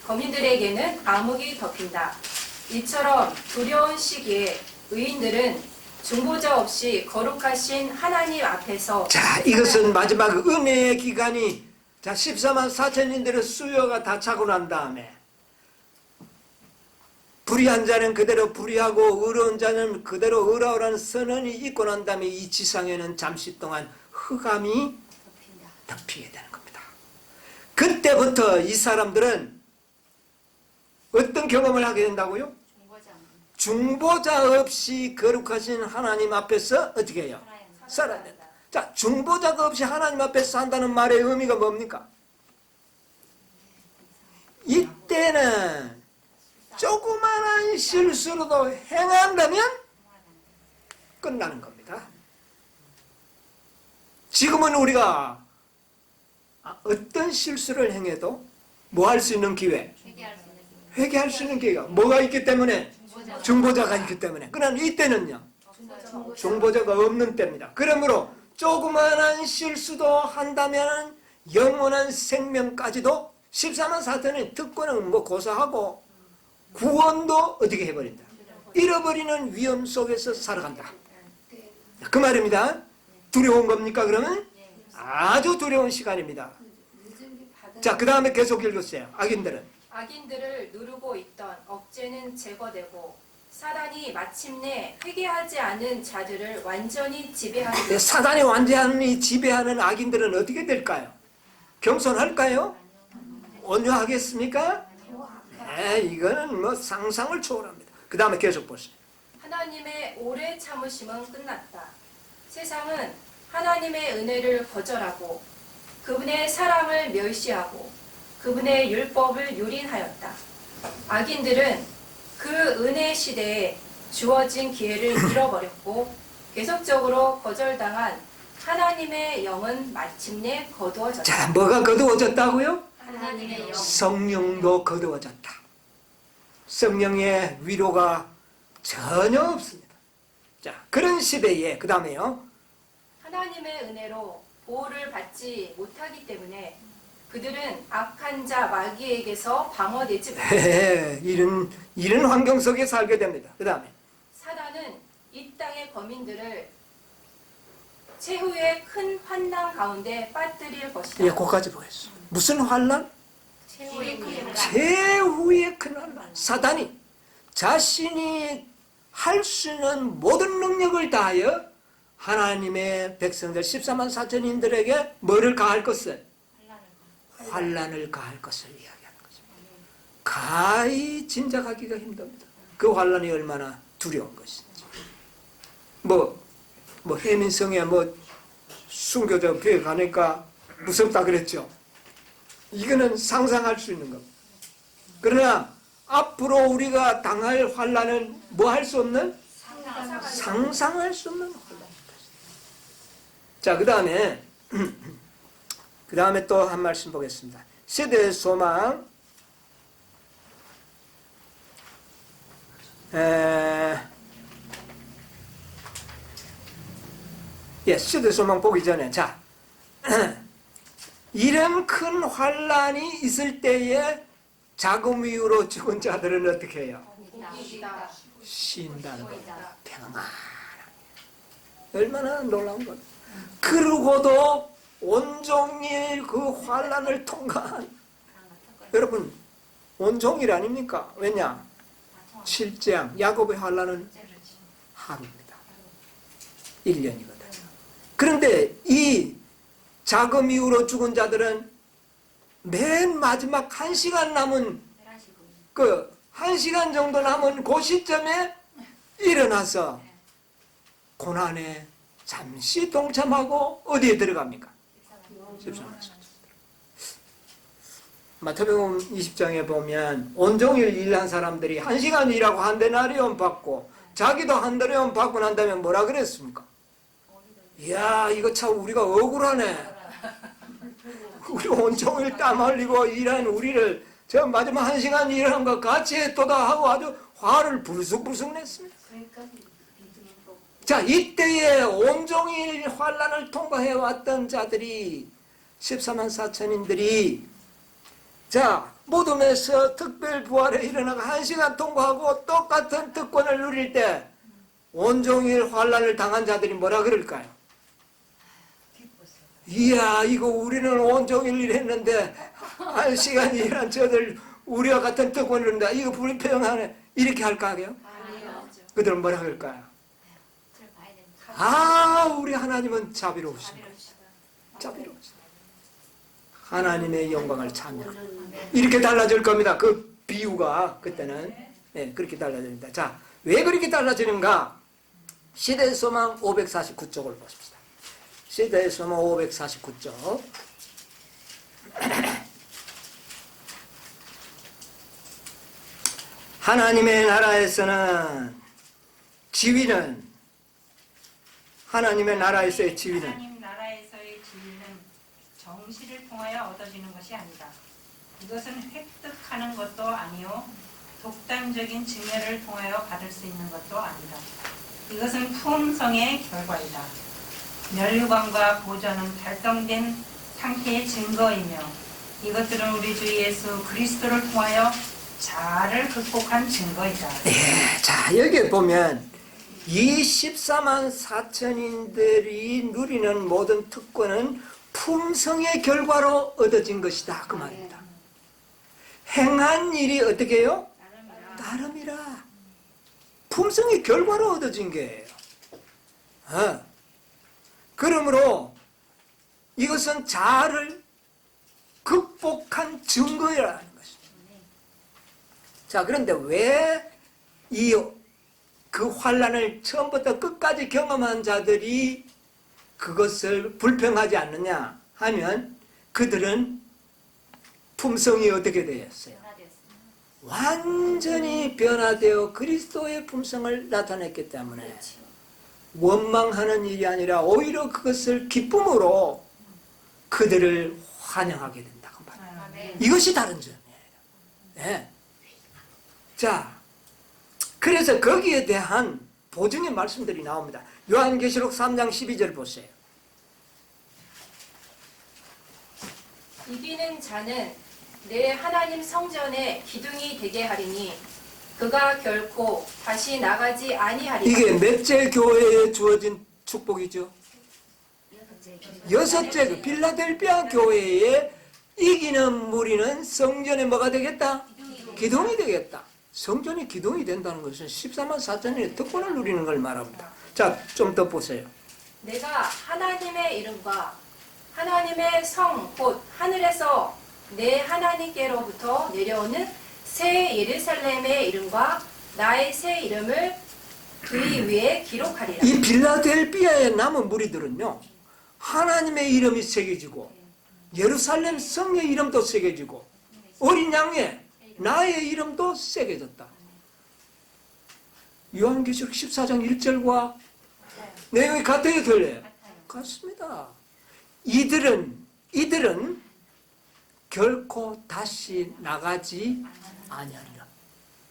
거민들에게는 암흑이 덮인다. 이처럼 두려운 시기에 의인들은 중보자 없이 거룩하신 하나님 앞에서 자, 이것은 마지막 은혜의 기간이 자 14만 4천인들의 수요가 다 차고 난 다음에 불의한 자는 그대로 불의하고 의로운 자는 그대로 의로우라는 선언이 있고 난 다음에 이 지상에는 잠시 동안 흑암이 덮이게 되는 겁니다. 그때부터 이 사람들은 어떤 경험을 하게 된다고요? 중보자 없이 거룩하신 하나님 앞에서 어떻게 해요? 살아야 된다. 자, 중보자가 없이 하나님 앞에서 산다는 말의 의미가 뭡니까? 이때는 조그마한 실수로도 행한다면 끝나는 겁니다. 지금은 우리가 어떤 실수를 행해도 뭐 할 수 있는 기회? 회개할 수 있는 기회가 뭐가 있기 때문에? 중보자가 있기 때문에. 그러나 이때는요, 중보자가 없는 때입니다. 그러므로 조그마한 실수도 한다면 영원한 생명까지도 14만 4천의 특권은 뭐 고사하고 구원도 어떻게 해버린다. 잃어버리는 위험 속에서 살아간다. 그 말입니다. 두려운 겁니까 그러면? 아주 두려운 시간입니다. 자, 그 다음에 계속 읽으세요. 악인들을 누르고 있던 억제는 제거되고 사단이 마침내 회개하지 않은 자들을 완전히 지배하는 사단이 완전히 지배하는 악인들은 어떻게 될까요? 겸손할까요? 온유하겠습니까? 네, 이거는 뭐 상상을 초월합니다. 그 다음에 계속 보세요. 하나님의 오래 참으심은 끝났다. 세상은 하나님의 은혜를 거절하고 그분의 사랑을 멸시하고 그분의 율법을 유린하였다. 악인들은 그 은혜 시대에 주어진 기회를 잃어버렸고 계속적으로 거절당한 하나님의 영은 마침내 거두어졌다. 자, 뭐가 거두어졌다고요? 하나님의 영. 성령도 거두어졌다. 성령의 위로가 전혀 없습니다. 자, 그런 시대에 그 다음에요. 하나님의 은혜로 보호를 받지 못하기 때문에 그들은 악한 자 마귀에게서 방어되지 못합니다. 이런 환경 속에 살게 됩니다. 그 다음에 사단은 이 땅의 거민들을 최후의 큰 환난 가운데 빠뜨릴 것이다. 예, 그까지 보겠어. 무슨 환란? 최후의 큰 환난. 최후의 큰 환란. 사단이 자신이 할 수 있는 모든 능력을 다하여 하나님의 백성들 14만 4천인들에게 뭐를 가할 것을? 환란을 가할 것을 이야기하는 거죠. 가히 짐작하기가 힘듭니다. 그 환란이 얼마나 두려운 것인지. 해민성에 순교자 교회 가니까 무섭다 그랬죠. 이거는 상상할 수 있는 겁니다. 그러나 앞으로 우리가 당할 환란은 뭐 할 수 없는? 상상할 수 없는 환란입니다. 자, 그 다음에 또 한 말씀 보겠습니다. 시대의 소망. 시대의 소망 보기 전에, 자, 이런 큰 환란이 있을 때에 자금 이후로 죽은 자들은 어떻게 해요? 복이다. 쉰다는 겁니다. 평안하게. 얼마나 놀라운 것. 그러고도 온종일 그 환란을 통과한 여러분, 온종일 아닙니까? 왜냐? 7장 야곱의 환란은 하루입니다. 1년이거든요. 그런데 이 자금 이후로 죽은 자들은 맨 마지막 1시간 남은 1시간 정도 남은 그 시점에 일어나서 고난에 잠시 동참하고 어디에 들어갑니까? 14만 4천. 마태복음 20장에 보면 온종일 일한 사람들이 1시간 일하고 한 데나리온 받고 자기도 한 데나리온 받고 난 다음에 뭐라 그랬습니까? 이야, 이거 참 우리가 억울하네. 우리 온종일 땀 흘리고 일한 우리를 저 마지막 1시간 일한 것 같이 도다하고 아주 화를 불쑥불쑥 냈습니다. 자, 이때에 온종일 환란을 통과해왔던 자들이 14만 4천인들이 자, 모둠에서 특별 부활에 일어나가 1시간 통과하고 똑같은 특권을 누릴 때 온종일 환란을 당한 자들이 뭐라 그럴까요? 이야, 이거 우리는 온종일 일했는데 1시간 일한 저들 우리와 같은 특권을 누린다. 이거 불평하네. 이렇게 할까요? 그들은 뭐라 그럴까요? 우리 하나님은 자비로우십니다. 자비로우십니다. 하나님의 영광을 찬양. 이렇게 달라질 겁니다. 그 비유가 그때는 그렇게 달라집니다. 자, 왜 그렇게 달라지는가? 시대의 소망 549쪽을 보십시다. 시대의 소망 549쪽. 하나님의 나라에서는 지위는 하나님의 나라에서의 지위는 하나님 나라에서의 지위는 정시를 통하여 얻어지는 것이 아니다. 이것은 획득하는 것도 아니요 독단적인 증여를 통하여 받을 수 있는 것도 아니다. 이것은 품성의 결과이다. 멸류관과 보전은 달성된 상태의 증거이며 이것들은 우리 주 예수 그리스도를 통하여 자아를 극복한 증거이다. 자, 여기에 보면 이 14만 4천인들이 누리는 모든 특권은 품성의 결과로 얻어진 것이다. 그 말입니다. 행한 일이 어떻게 해요? 나름이라. 품성의 결과로 얻어진 거예요. 그러므로 이것은 자아를 극복한 증거라는 것입니다. 자, 그런데 왜 그 환란을 처음부터 끝까지 경험한 자들이 그것을 불평하지 않느냐 하면 그들은 품성이 어떻게 되었어요? 완전히 변화되어 그리스도의 품성을 나타냈기 때문에 원망하는 일이 아니라 오히려 그것을 기쁨으로 그들을 환영하게 된다고 말이에요. 이것이 다른 점이에요. 네. 자, 그래서 거기에 대한 보증의 말씀들이 나옵니다. 요한계시록 3장 12절 보세요. 이기는 자는 내 하나님 성전에 기둥이 되게 하리니 그가 결코 다시 나가지 아니하리라. 이게 몇째 교회에 주어진 축복이죠? 여섯째 그 빌라델비아 교회에 이기는 무리는 성전에 뭐가 되겠다? 기둥이 되겠다. 성전이 기둥이 된다는 것은 14만 4천인의 특권을 누리는 걸 말합니다. 자, 좀 더 보세요. 내가 하나님의 이름과 하나님의 성 곧 하늘에서 내 하나님께로부터 내려오는 새 예루살렘의 이름과 나의 새 이름을 그의 위에 기록하리라. 이 빌라델비아에 남은 무리들은요, 하나님의 이름이 새겨지고 예루살렘 성의 이름도 새겨지고 어린 양의 나의 이름도 새겨졌다. 요한계시록 14장 1절과 내용이 같아요, 틀려요? 같습니다. 이들은 결코 다시 나가지 아니하리라.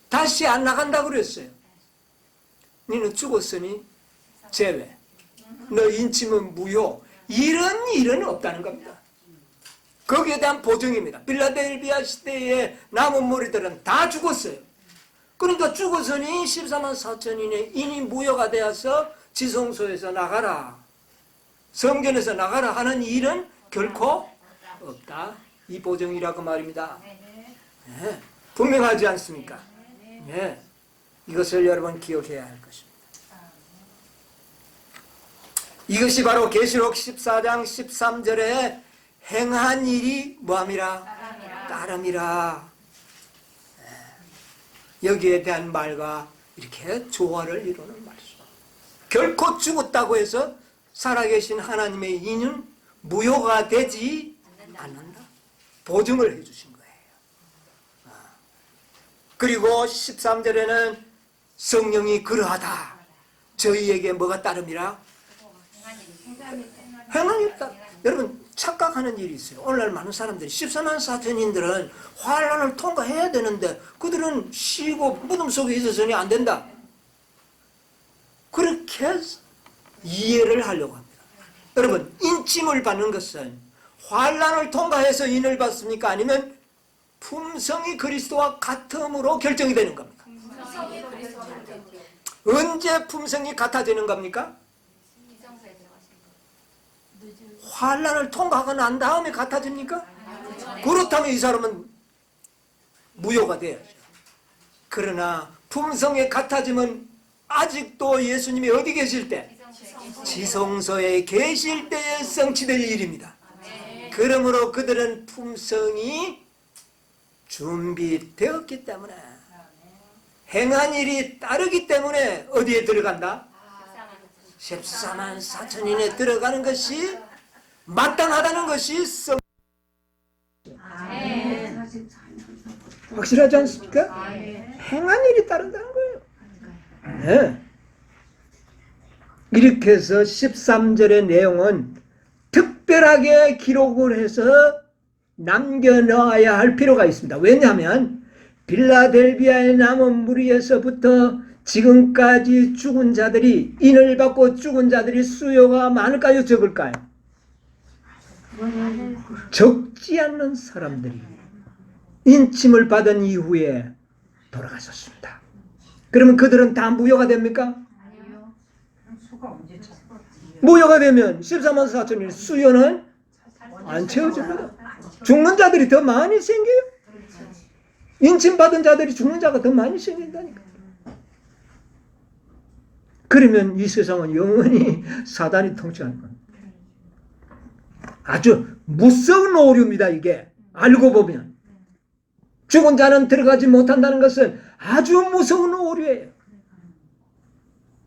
다시 안 나간다고 그랬어요. 너는 죽었으니 제외, 너 인침은 무효, 이런 일은 없다는 겁니다. 거기에 대한 보증입니다. 빌라델비아 시대의 남은 무리들은 다 죽었어요. 그러니까 죽었으니 14만 4천인의 인이 무효가 되어서 지성소에서 나가라, 성전에서 나가라 하는 일은 결코 없다. 이 보증이라고 말입니다. 네. 분명하지 않습니까? 네. 이것을 여러분 기억해야 할 것입니다. 이것이 바로 계시록 14장 13절에 행한 일이 뭐함이라? 따름이라. 여기에 대한 말과 이렇게 조화를 이루는 말이죠. 결코 죽었다고 해서 살아계신 하나님의 인은 무효가 되지 않는다. 보증을 해주신 거예요. 그리고 13절에는 성령이 그러하다. 저희에게 뭐가 따름이라? 행한 일이 따름. 여러분 착각하는 일이 있어요. 오늘날 많은 사람들이 14만 4천인들은 환난을 통과해야 되는데 그들은 쉬고 무덤 속에 있어서는 안 된다. 그렇게 이해를 하려고 합니다. 여러분 인침을 받는 것은 환난을 통과해서 인을 받습니까? 아니면 품성이 그리스도와 같음으로 결정이 되는 겁니까? 언제 품성이 같아지는 겁니까? 환난을 통과하고 난 다음에 같아집니까? 그렇다면 이 사람은 무효가 돼야죠. 그러나 품성의 같아짐은 아직도 예수님이 어디 계실 때? 지성소에 계실 때에 성취될 일입니다. 그러므로 그들은 품성이 준비되었기 때문에 행한 일이 따르기 때문에 어디에 들어간다? 14만 4천인에 들어가는 것이 마땅하다는 것이 확실하지 않습니까? 행한 일이 따른다는 거예요. 네. 이렇게 해서 13절의 내용은 특별하게 기록을 해서 남겨놔야 할 필요가 있습니다. 왜냐하면 빌라델비아의 남은 무리에서부터 지금까지 죽은 자들이, 인을 받고 죽은 자들이 수요가 많을까요? 적을까요? 적지 않는 사람들이 인침을 받은 이후에 돌아가셨습니다. 그러면 그들은 다 무효가 됩니까? 무효가 되면 14만 4천일 수요는 안 채워집니다. 죽는 자들이 더 많이 생겨요. 인침 받은 자들이 죽는 자가 더 많이 생긴다니까. 그러면 이 세상은 영원히 사단이 통치하는 겁니다. 아주 무서운 오류입니다. 이게 알고 보면 죽은 자는 들어가지 못한다는 것은 아주 무서운 오류예요.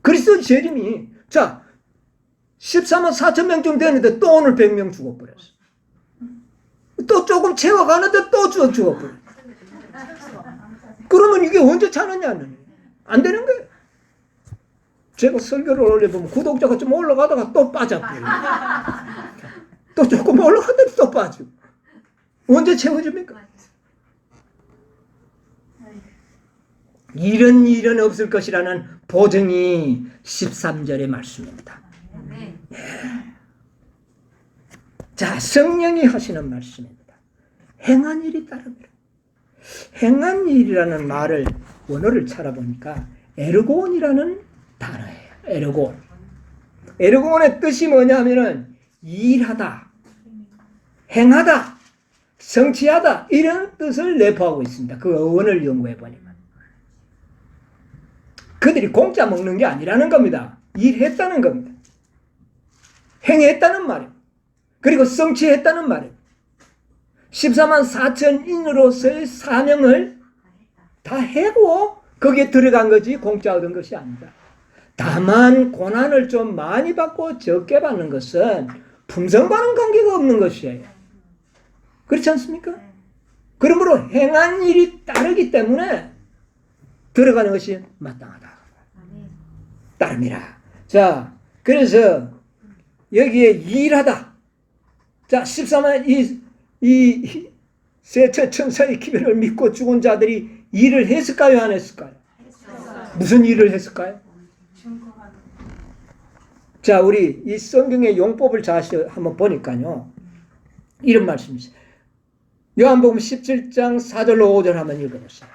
그리스도 재림이 자 14만 4천 명쯤 되는데 또 오늘 100명 죽어버렸어. 또 조금 채워가는데 또 죽어버렸어. 그러면 이게 언제 차느냐는 안 되는 거예요. 제가 설교를 올려보면 구독자가 좀 올라가다가 또 빠져버려요. 또 조금 올라가더니 또 빠지고. 언제 채워집니까? 이런 일은 없을 것이라는 보증이 13절의 말씀입니다. 자, 성령이 하시는 말씀입니다. 행한 일이 따릅니다. 행한 일이라는 말을 원어를 찾아보니까 에르고온이라는 단어예요. 에르고온. 에르고온의 뜻이 뭐냐면은 일하다, 행하다, 성취하다 이런 뜻을 내포하고 있습니다. 그 어원을 연구해 보니까 그들이 공짜 먹는 게 아니라는 겁니다. 일했다는 겁니다. 행했다는 말이에요. 그리고 성취했다는 말이에요. 14만 4천인으로서의 사명을 다 해고 거기에 들어간 거지 공짜 얻은 것이 아니다. 다만 고난을 좀 많이 받고 적게 받는 것은 품성과는 관계가 없는 것이에요. 그렇지 않습니까? 그러므로 행한 일이 따르기 때문에 들어가는 것이 마땅하다. 따릅니다. 자, 그래서 여기에 일하다. 자, 14만 이 세처 천사의 기별을 믿고 죽은 자들이 일을 했을까요? 안 했을까요? 무슨 일을 했을까요? 자, 우리 이 성경의 용법을 다시 한번 보니까요. 이런 말씀이 있어요. 요한복음 17장 4절로 5절 한번 읽어보세요.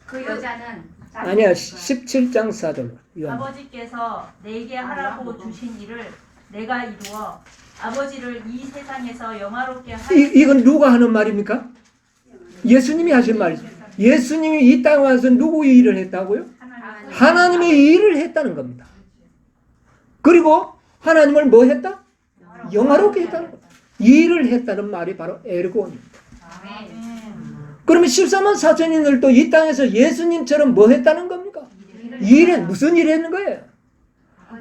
그 여자는 아니야, 17장 4절로. 아버지께서 내게 하라고 주신 일을 내가 이루어 아버지를 이 세상에서 영화롭게 이건 누가 하는 말입니까? 예수님이 하신 말이죠. 예수님이 이 땅에 와서 누구의 일을 했다고요? 하나님의 일을 했다는 겁니다. 그리고 하나님을 뭐 했다? 영화롭게 했다는 겁니다. 일을 했다는 말이 바로 에르고입니다. 그러면 14만 4천인들도 이 땅에서 예수님처럼 뭐 했다는 겁니까? 무슨 일을 했는 거예요?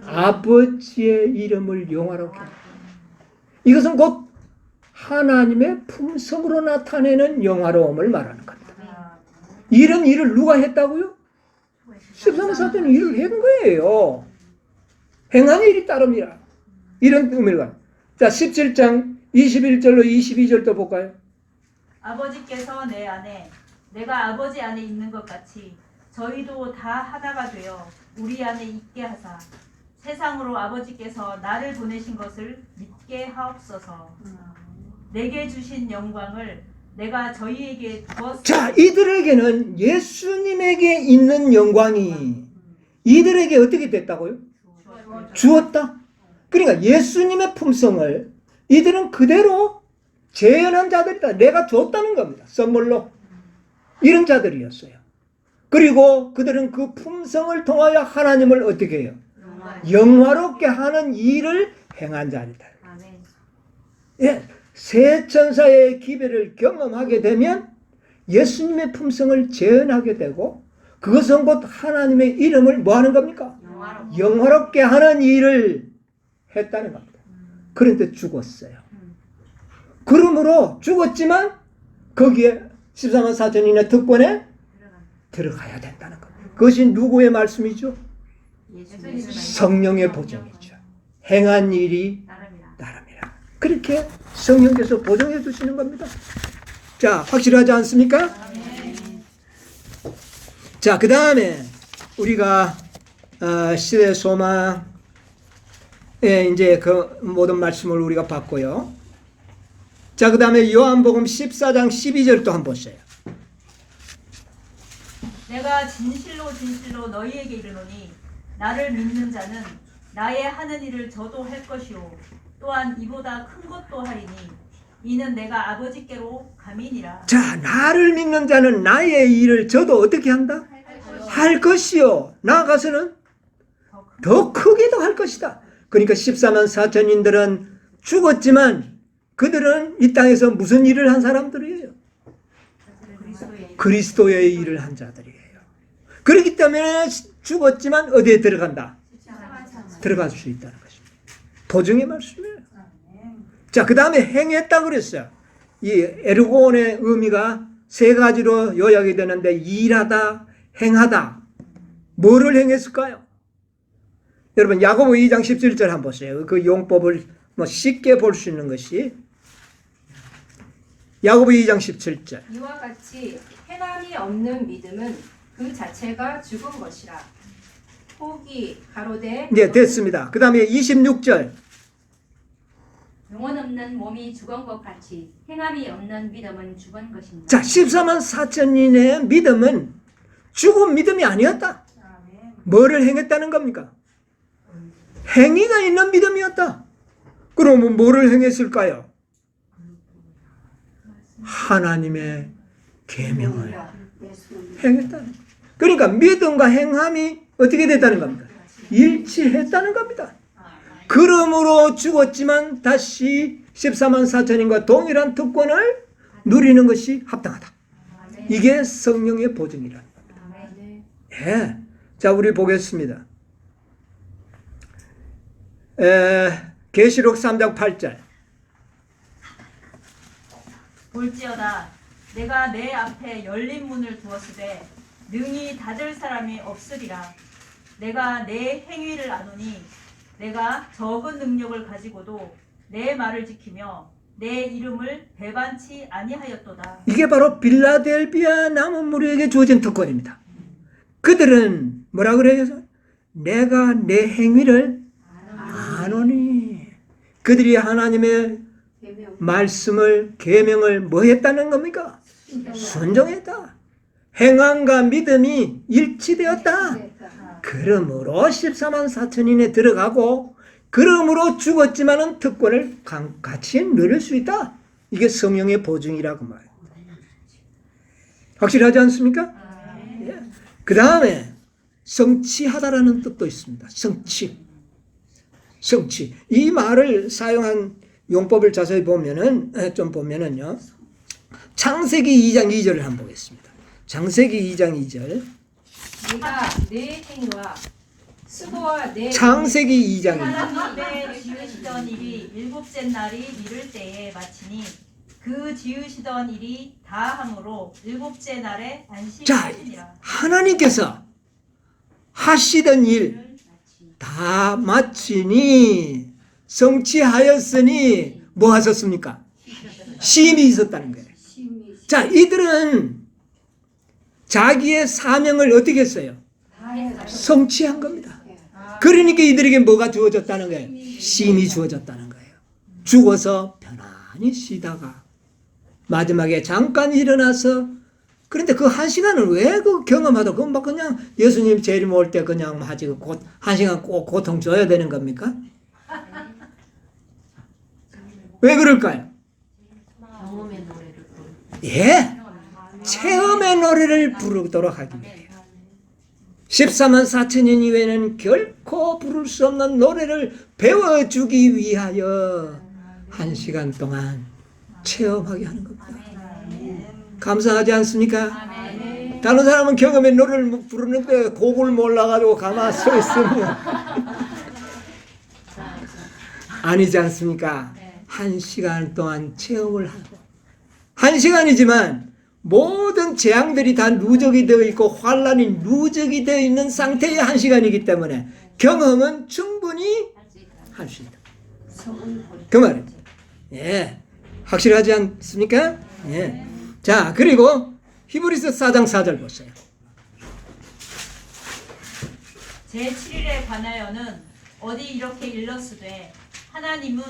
아버지의 이름을 영화롭게 했다. 이것은 곧 하나님의 품성으로 나타내는 영화로움을 말하는 겁니다. 이런 일을 누가 했다고요? 14만 4천은 일을 한 거예요. 행한 일이 따릅니다. 이런 의미가. 자, 17장 21절로 22절도 볼까요? 아버지께서 내 안에 내가 아버지 안에 있는 것 같이 저희도 다 하나가 되어 우리 안에 있게 하사 세상으로 아버지께서 나를 보내신 것을 믿게 하옵소서. 내게 주신 영광을 내가 저희에게 주었습니다. 자, 이들에게는 예수님에게 있는 영광이 이들에게 어떻게 됐다고요? 주었다. 그러니까 예수님의 품성을 이들은 그대로 재현한 자들이다. 내가 줬다는 겁니다. 선물로. 이런 자들이었어요. 그리고 그들은 그 품성을 통하여 하나님을 어떻게 해요? 영화롭게 하는 일을 행한 자들이다. 예, 새 천사의 기별을 경험하게 되면 예수님의 품성을 재현하게 되고 그것은 곧 하나님의 이름을 뭐 하는 겁니까? 영화롭게 하는 일을 했다는 겁니다. 그런데 죽었어요. 그러므로 죽었지만 거기에 14만 4천인의 특권에 들어가야 된다는 겁니다. 그것이 누구의 말씀이죠? 성령의 보증이죠. 행한 일이 따릅니다. 그렇게 성령께서 보증해 주시는 겁니다. 자, 확실하지 않습니까? 자, 그 다음에 우리가 시대 소망에 이제 그 모든 말씀을 우리가 봤고요. 자, 그 다음에 요한복음 14장 12절도 한번 보세요. 내가 진실로 진실로 너희에게 이르노니 나를 믿는 자는 나의 하는 일을 저도 할 것이요 또한 이보다 큰 것도 하리니 이는 내가 아버지께로 감이니라. 자, 나를 믿는 자는 나의 일을 저도 어떻게 한다? 할 것이요. 나아가서는 더 크게도 할 것이다. 그러니까 14만 4천인들은 죽었지만 그들은 이 땅에서 무슨 일을 한 사람들이에요? 그리스도의 일을 한 자들이에요. 그렇기 때문에 죽었지만 어디에 들어간다? 들어갈 수 있다는 것입니다. 보증의 말씀이에요. 자, 그 다음에 행했다 그랬어요. 이 에르고온의 의미가 세 가지로 요약이 되는데 일하다, 행하다. 뭐를 행했을까요? 여러분 야고보 2장 17절 한번 보세요. 그 용법을 뭐 쉽게 볼 수 있는 것이 야고보 2장 17절. 이와 같이 행함이 없는 믿음은 그 자체가 죽은 것이라. 혹이 가로되 네, 됐습니다. 그 다음에 26절. 영혼 없는 몸이 죽은 것 같이 행함이 없는 믿음은 죽은 것입니다. 자, 14만 4천인의 믿음은 죽은 믿음이 아니었다. 뭐를 행했다는 겁니까? 행위가 있는 믿음이었다. 그러면 뭐를 행했을까요? 하나님의 계명을 행했다는 거예요. 그러니까 믿음과 행함이 어떻게 됐다는 겁니까? 일치했다는 겁니다. 그러므로 죽었지만 다시 14만 4천인과 동일한 특권을 누리는 것이 합당하다. 이게 성령의 보증이라. 예. 자, 우리 보겠습니다. 계시록 3장 8절. 볼지어다 내가 내 앞에 열린 문을 두었으되 능히 닫을 사람이 없으리라. 내가 내 행위를 아노니 내가 적은 능력을 가지고도 내 말을 지키며 내 이름을 배반치 아니하였도다. 이게 바로 빌라델비아 남은 무리에게 주어진 특권입니다. 그들은 뭐라 그래요? 내가 내 행위를 아노니. 그들이 하나님의 말씀을 계명을 뭐 했다는 겁니까? 순종했다. 행함과 믿음이 일치되었다. 그러므로 14만 4천인에 들어가고 그러므로 죽었지만은 특권을 같이 누릴 수 있다. 이게 성령의 보증이라고 말해요. 확실하지 않습니까? 예. 그 다음에 성취하다라는 뜻도 있습니다. 성취. 이 말을 사용한 용법을 자세히 보면은 보면은요. 창세기 2장 2절을 한번 보겠습니다. 창세기 2장 2절. 내가 내 행위와 수고와 내 창세기 2장 2절. 하나님의 지으시던 일이 일곱째 날이 이를 때에 마치니 그 지으시던 일이 다함으로 일곱째 날에 자, 안식이니라. 하나님께서 하시던 일 다 마치니 성취하였으니 뭐 하셨습니까? 쉼이 있었다는 거예요. 자, 이들은 자기의 사명을 어떻게 했어요? 성취한 겁니다. 그러니까 이들에게 뭐가 주어졌다는 거예요? 쉼이 주어졌다는 거예요. 죽어서 편안히 쉬다가 마지막에 잠깐 일어나서, 그런데 그 한 시간을 왜 그 경험하다, 그건 막 그냥 예수님 재림 올 때 그냥 하지, 한 시간 꼭 고통 줘야 되는 겁니까? 왜 그럴까요? 경험의 노래를 부르. 예, 체험의 노래를 부르도록 하기 위해요. 14만 4천년 이후에는 결코 부를 수 없는 노래를 배워주기 위하여 한 시간 동안 체험하게 하는 겁니다. 감사하지 않습니까? 다른 사람은 경험의 노래를 부르는데 곡을 몰라가지고 가만히 서 있으면 아니지 않습니까? 한 시간 동안 체험을 하고, 한 시간이지만 모든 재앙들이 다 누적이 되어 있고 환란이 누적이 되어 있는 상태의 한 시간이기 때문에 경험은 충분히 할 수 있다. 그 말이에요. 예, 확실하지 않습니까? 예. 자, 그리고 히브리서 4장 4절 보세요. 제7일에 관하여는 어디 이렇게 일렀으되 하나님은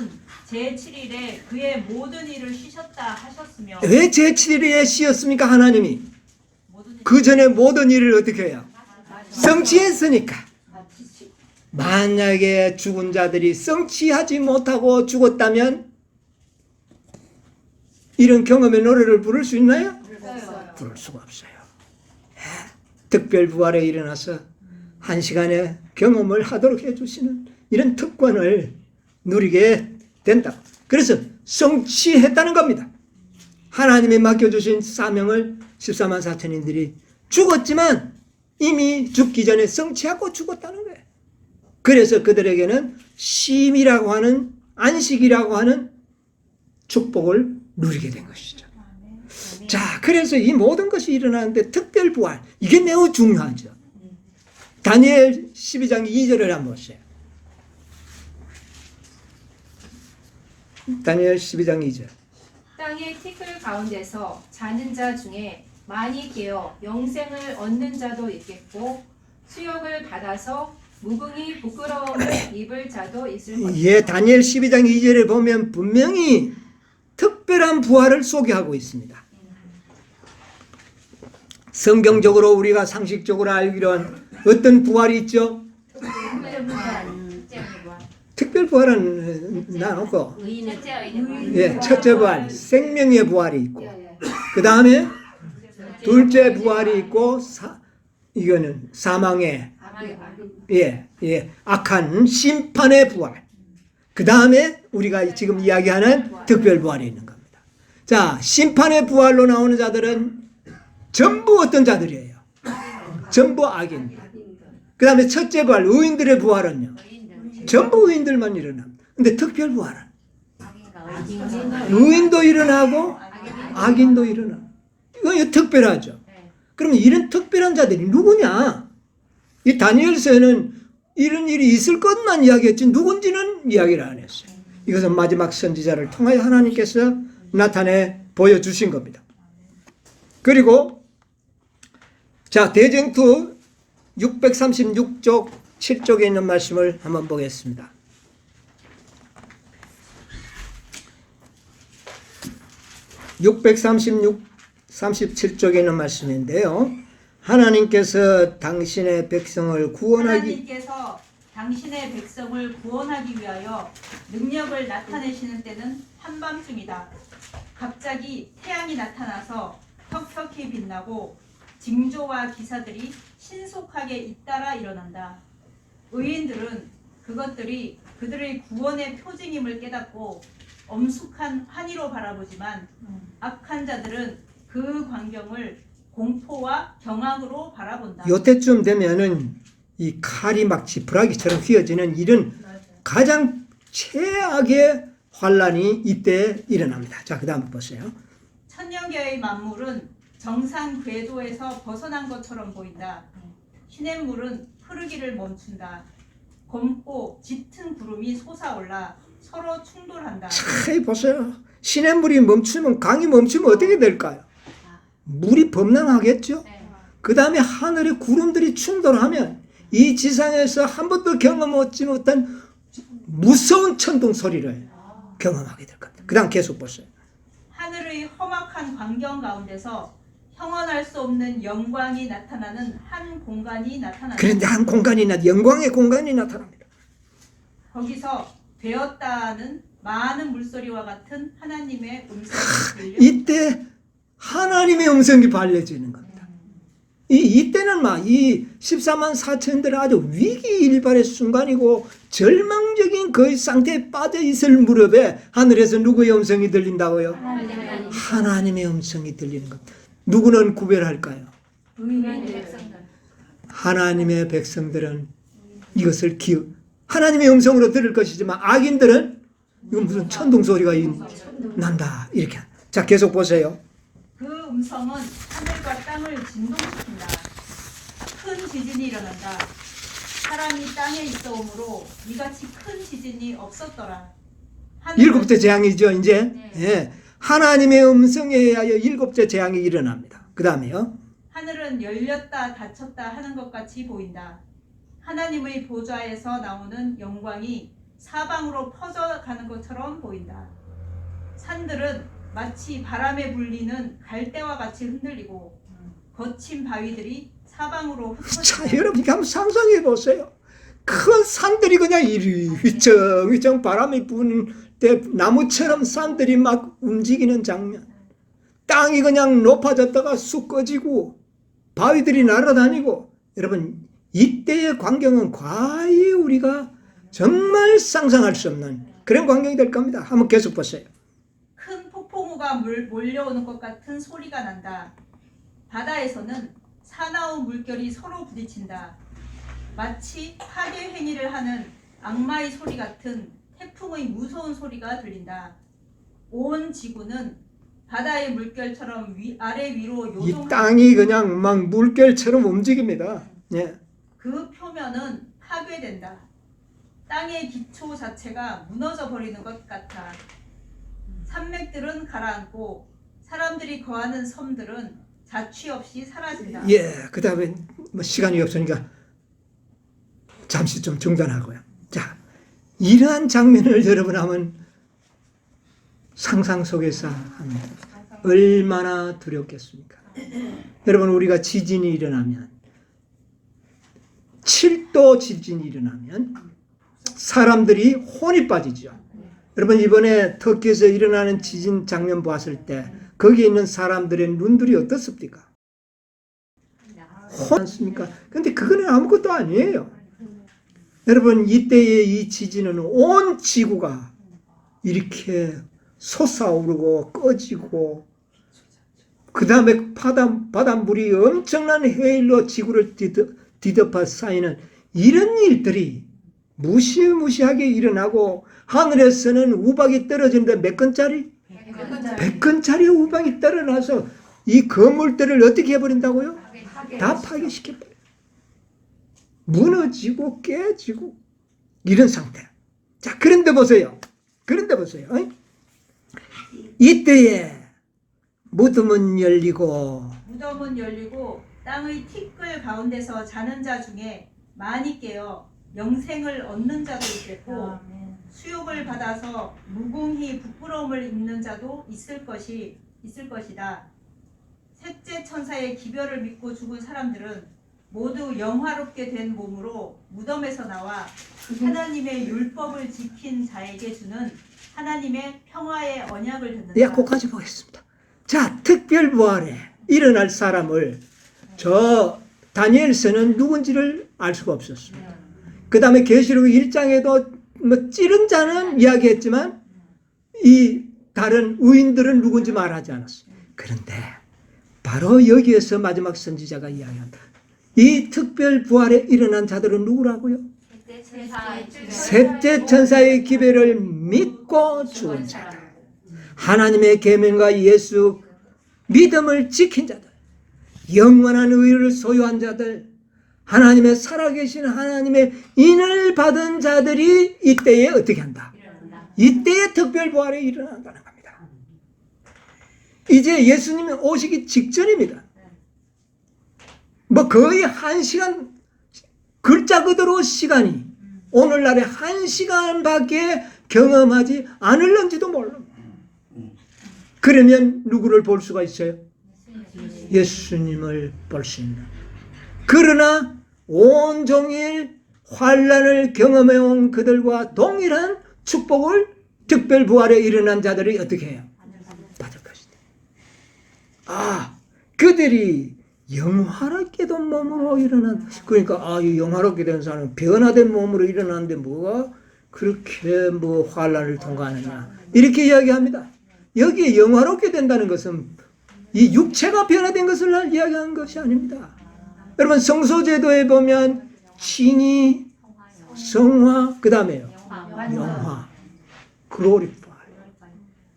제7일에 그의 모든 일을 쉬셨다 하셨으며. 왜 제7일에 쉬었습니까? 하나님이 그 전에 모든 일을 어떻게 해요? 성취했으니까. 만약에 죽은 자들이 성취하지 못하고 죽었다면 이런 경험의 노래를 부를 수 있나요? 부를 수가 없어요. 특별 부활에 일어나서 한 시간의 경험을 하도록 해주시는 이런 특권을 누리게 된다. 그래서 성취했다는 겁니다. 하나님이 맡겨주신 사명을 14만 4천인들이 죽었지만 이미 죽기 전에 성취하고 죽었다는 거예요. 그래서 그들에게는 쉼이라고 하는, 안식이라고 하는 축복을 누리게 된 것이죠. 자, 그래서 이 모든 것이 일어나는데 특별 부활, 이게 매우 중요하죠. 다니엘 12장 2절을 한번 보세요. 다니엘 12장 2절. 땅의 티끌 가운데서 자는 자 중에 많이 깨어 영생을 얻는 자도 있겠고 수욕을 받아서 무궁히 부끄러움을 입을 자도 있을 것이다. 예, 다니엘 12장 2절에 보면 분명히 특별한 부활을 소개하고 있습니다. 성경적으로 우리가 상식적으로 알기로는 어떤 부활이 있죠? 특별 부활은 나놓고, 예, 첫째 부활, 생명의 부활이 있고, 그 다음에 둘째 부활이 있고, 이거는 사망의, 악한 심판의 부활. 그 다음에 우리가 지금 이야기하는 특별 부활이 있는 겁니다. 자, 심판의 부활로 나오는 자들은 전부 어떤 자들이에요? 전부 악인. 그 다음에 첫째 부활, 의인들의 부활은요? 전부 의인들만 일어납니다. 근데 특별 부활은 의인도 일어나고 악인도 일어나고. 이건 특별하죠. 그러면 이런 특별한 자들이 누구냐? 이 다니엘서에는 이런 일이 있을 것만 이야기했지 누군지는 이야기를 안 했어요. 이것은 마지막 선지자를 통하여 하나님께서 나타내 보여주신 겁니다. 그리고 자, 대쟁투 636쪽 7쪽에 있는 말씀을 한번 보겠습니다. (636) 37쪽에 있는 말씀인데요. 하나님께서 당신의 백성을 구원하기 위하여 능력을 나타내시는 때는 한밤중이다. 갑자기 태양이 나타나서 혁혁히 빛나고 징조와 기사들이 신속하게 잇따라 일어난다. 의인들은 그것들이 그들의 구원의 표징임을 깨닫고 엄숙한 환희로 바라보지만 악한 자들은 그 광경을 공포와 경악으로 바라본다. 요때쯤 되면은 이 칼이 막 지푸라기처럼 휘어지는 이런 가장 최악의 환란이 이때 일어납니다. 자, 그 다음 보세요. 천년계의 만물은 정상 궤도에서 벗어난 것처럼 보인다. 시냇물은 흐르기를 멈춘다. 검고 짙은 구름이 솟아올라 서로 충돌한다. 자, 보세요. 시냇물이 멈추면, 강이 멈추면 어떻게 될까요? 물이 범람하겠죠? 그 다음에 하늘의 구름들이 충돌하면 이 지상에서 한 번도 경험하지 못한 무서운 천둥 소리를 경험하게 될 겁니다. 그 다음 계속 보세요. 하늘의 험악한 광경 가운데서 형언할 수 없는 영광이 나타나는 한 공간이 나타난다. 그런데 한 공간이 영광의 공간이 나타납니다. 거기서 되었다는 많은 물소리와 같은 하나님의 음성이 들려. 이때 하나님의 음성이 발려지는 겁니다. 이때는 막 이 14만 4천들은 아주 위기일발의 순간이고 절망적인 그 상태에 빠져 있을 무렵에 하늘에서 누구의 음성이 들린다고요? 하나님의 음성이 들리는 겁니다. 누구는 구별할까요? 하나님의 백성들은 이것을 하나님의 음성으로 들을 것이지만 악인들은 이건 무슨 천둥 소리가 난다 이렇게. 자, 계속 보세요. 그 음성은 하늘과 땅을 진동시킨다. 큰 지진이 일어난다. 사람이 땅에 있어오므로 이같이 큰 지진이 없었더라. 일곱째 재앙이죠, 이제. 예. 하나님의 음성에 의하여 일곱째 재앙이 일어납니다. 그 다음에요. 하늘은 열렸다 닫혔다 하는 것 같이 보인다. 하나님의 보좌에서 나오는 영광이 사방으로 퍼져가는 것처럼 보인다. 산들은 마치 바람에 불리는 갈대와 같이 흔들리고 거친 바위들이 사방으로 흩어진다. 자, 여러분 한번 상상해 보세요. 큰 산들이 그냥 이리 휘청휘청 바람이 부는 때 나무처럼 산들이 막 움직이는 장면. 땅이 그냥 높아졌다가 쑥 꺼지고 바위들이 날아다니고. 여러분, 이때의 광경은 과히 우리가 정말 상상할 수 없는 그런 광경이 될 겁니다. 한번 계속 보세요. 큰 폭풍우가 몰려오는 것 같은 소리가 난다. 바다에서는 사나운 물결이 서로 부딪힌다. 마치 파괴 행위를 하는 악마의 소리 같은 태풍의 무서운 소리가 들린다. 온 지구는 바다의 물결처럼 아래 위로 이 요동하고 땅이 그냥 막 물결처럼 움직입니다. 예. 그 표면은 파괴된다. 땅의 기초 자체가 무너져 버리는 것 같아. 산맥들은 가라앉고 사람들이 거하는 섬들은 자취 없이 사라진다. 예, 그 다음에 뭐 시간이 없으니까 잠시 좀 중단하고요. 자, 이러한 장면을 여러분 하면 상상 속에서 합니다. 얼마나 두렵겠습니까? 여러분, 우리가 지진이 일어나면 7도 지진이 일어나면 사람들이 혼이 빠지죠. 여러분, 이번에 터키에서 일어나는 지진 장면 봤을 때 거기에 있는 사람들의 눈들이 어떻습니까? 혼났습니까? 근데 그거는 아무것도 아니에요. 여러분, 이때의 이 지진은 온 지구가 이렇게 솟아오르고 꺼지고 그 다음에 바닷물이 엄청난 해일로 지구를 뒤덮어 쌓이는 이런 일들이 무시무시하게 일어나고 하늘에서는 우박이 떨어지는데 몇 건짜리? 100건짜리 우박이 떨어나서 이 건물들을 어떻게 해버린다고요? 다 파괴시켜버려요. 무너지고 깨지고 이런 상태. 자, 그런데 보세요. 이때에 무덤은 열리고 땅의 티끌 가운데서 자는 자 중에 많이 깨어 영생을 얻는 자도 있겠고 수욕을 받아서 무궁히 부끄러움을 입는 자도 있을 것이다. 셋째 천사의 기별을 믿고 죽은 사람들은 모두 영화롭게 된 몸으로 무덤에서 나와 하나님의 율법을 지킨 자에게 주는 하나님의 평화의 언약을 듣는다. 네, 거기까지 보겠습니다. 자, 특별부활에 일어날 사람을 저 다니엘서는 누군지를 알 수가 없었습니다. 그 다음에 계시록 1장에도 뭐 찌른 자는 이야기했지만 이 다른 의인들은 누군지 말하지 않았어요. 그런데 바로 여기에서 마지막 선지자가 이야기한다. 이 특별부활에 일어난 자들은 누구라고요? 셋째 천사의 기별을 믿고 죽은 자들, 하나님의 계명과 예수 믿음을 지킨 자들, 영원한 의를 소유한 자들, 하나님의 살아계신 하나님의 인을 받은 자들이 이때에 어떻게 한다? 이때에 특별부활에 일어난다는 겁니다. 이제 예수님이 오시기 직전입니다. 뭐 거의 1시간, 글자 그대로 시간이 오늘날에 1시간밖에 경험하지 않을런지도 모릅니다. 그러면 누구를 볼 수가 있어요? 예수님을 볼 수 있는. 그러나 온종일 환난을 경험해온 그들과 동일한 축복을 특별부활에 일어난 자들이 어떻게 해요? 받을 것이다. 아, 그들이 영화롭게 된 몸으로 일어난, 그러니까 이 영화롭게 된 사람은 변화된 몸으로 일어났는데 뭐가 그렇게 뭐 환난을 통과하느냐 이렇게 이야기합니다. 여기에 영화롭게 된다는 것은 이 육체가 변화된 것을 이야기하는 것이 아닙니다. 여러분, 성소제도에 보면 칭의, 성화, 그 다음에요 영화, 글로리파이,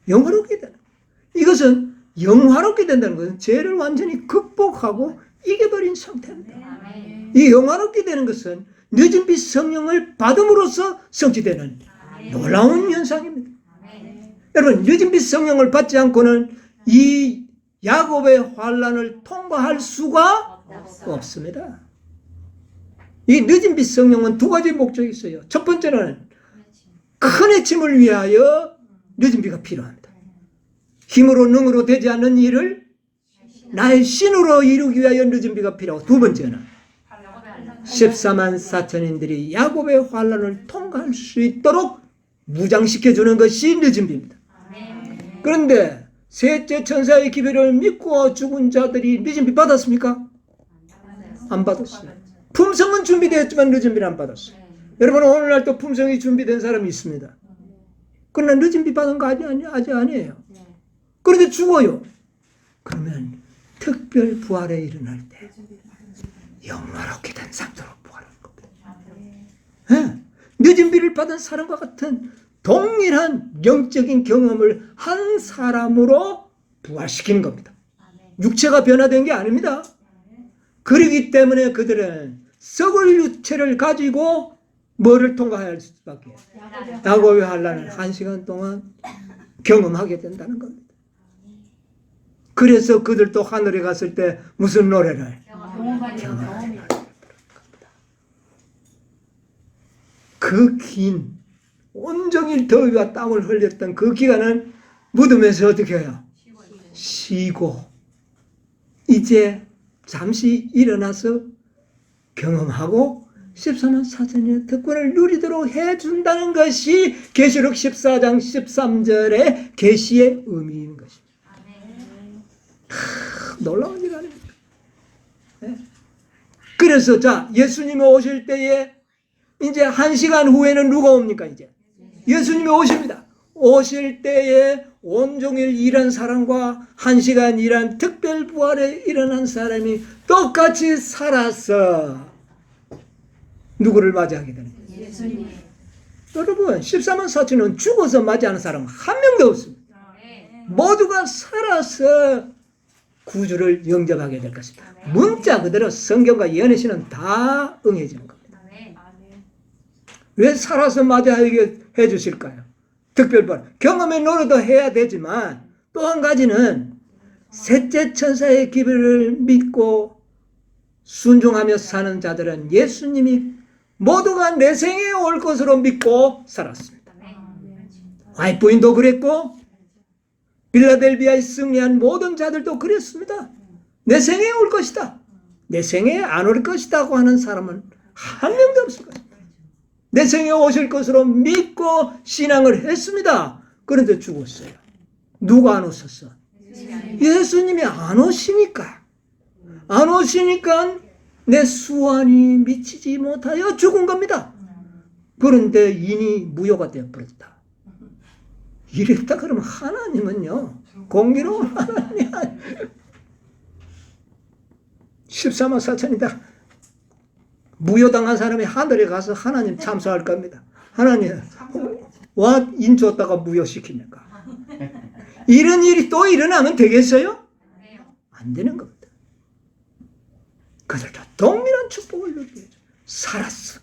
영화롭게 되는. 이것은 영화롭게 된다는 것은 죄를 완전히 극복하고 이겨버린 상태입니다. 이 영화롭게 되는 것은 늦은 빛 성령을 받음으로써 성취되는 놀라운 현상입니다. 여러분, 늦은 빛 성령을 받지 않고는 이 야곱의 환난을 통과할 수가 없습니다. 이 늦은 빛 성령은 두 가지 목적이 있어요. 첫 번째는 큰 해침을 위하여 늦은 비가 필요합니다. 힘으로 능으로 되지 않는 일을 나의 신으로 이루기 위하여 늦은 비가 필요하고, 두 번째는 14만 4천인들이 야곱의 환난을 통과할 수 있도록 무장시켜주는 것이 늦은 비입니다. 그런데 셋째 천사의 기별을 믿고 죽은 자들이 늦은 비 받았습니까? 안 받았어요. 품성은 준비되었지만 늦은 비는 안 받았어요. 여러분, 오늘날 또 품성이 준비된 사람이 있습니다. 그러나 늦은 비 받은 거 아직 아니에요. 그런데 죽어요. 그러면 특별 부활에 일어날 때 영화롭게 된 상태로 부활하는 겁니다. 네. 늦은 비를 받은 사람과 같은 동일한 영적인 경험을 한 사람으로 부활시키는 겁니다. 육체가 변화된 게 아닙니다. 그렇기 때문에 그들은 썩을 육체를 가지고 뭐를 통과할 수밖에 야곱의 환난을 1시간 동안 경험하게 된다는 겁니다. 그래서 그들도 하늘에 갔을 때 무슨 노래를 경험하는 그 긴 온종일 더위와 땀을 흘렸던 그 기간은 무덤에서 어떻게 해요? 쉬고 이제 잠시 일어나서 경험하고 14만 4천의 특권을 누리도록 해준다는 것이 계시록 14장 13절의 계시의 의미인 것입니다. 놀라운 일 아닙니까? 네? 그래서 자 예수님이 오실 때에 이제 1시간 후에는 누가 옵니까? 이제 예수님이 오십니다. 오실 때에 온종일 일한 사람과 1시간 일한 특별 부활에 일어난 사람이 똑같이 살아서 누구를 맞이하게 되는 거예요? 예수님. 여러분 14만 4천은 죽어서 맞이하는 사람 한 명도 없습니다. 모두가 살아서 구주를 영접하게 될 것입니다. 문자 그대로 성경과 예언의 다 응해지는 겁니다. 왜 살아서 맞이하게 해주실까요? 특별부활 경험의 노래도 해야 되지만 또 한 가지는 셋째 천사의 기별을 믿고 순종하며 사는 자들은 예수님이 모두가 내 생에 올 것으로 믿고 살았습니다. 와이프인도 그랬고 빌라델비아에 승리한 모든 자들도 그랬습니다. 내 생에 올 것이다. 내 생에 안 올 것이다고 하는 사람은 한 명도 없을 것입니다. 내 생에 오실 것으로 믿고 신앙을 했습니다. 그런데 죽었어요. 누가 안 오셨어? 예수님이 안 오시니까. 안 오시니까 내 수완이 미치지 못하여 죽은 겁니다. 그런데 인이 무효가 되어버렸다. 이랬다 그러면 하나님은요, 공의로운 하나님이 14만 4천이다. 무효당한 사람이 하늘에 가서 하나님 참소할 겁니다. 하나님, 와 인 줬다가 무효시킵니까? 이런 일이 또 일어나면 되겠어요? 안 되는 겁니다. 그들도 동일한 축복을 누리게 살았어.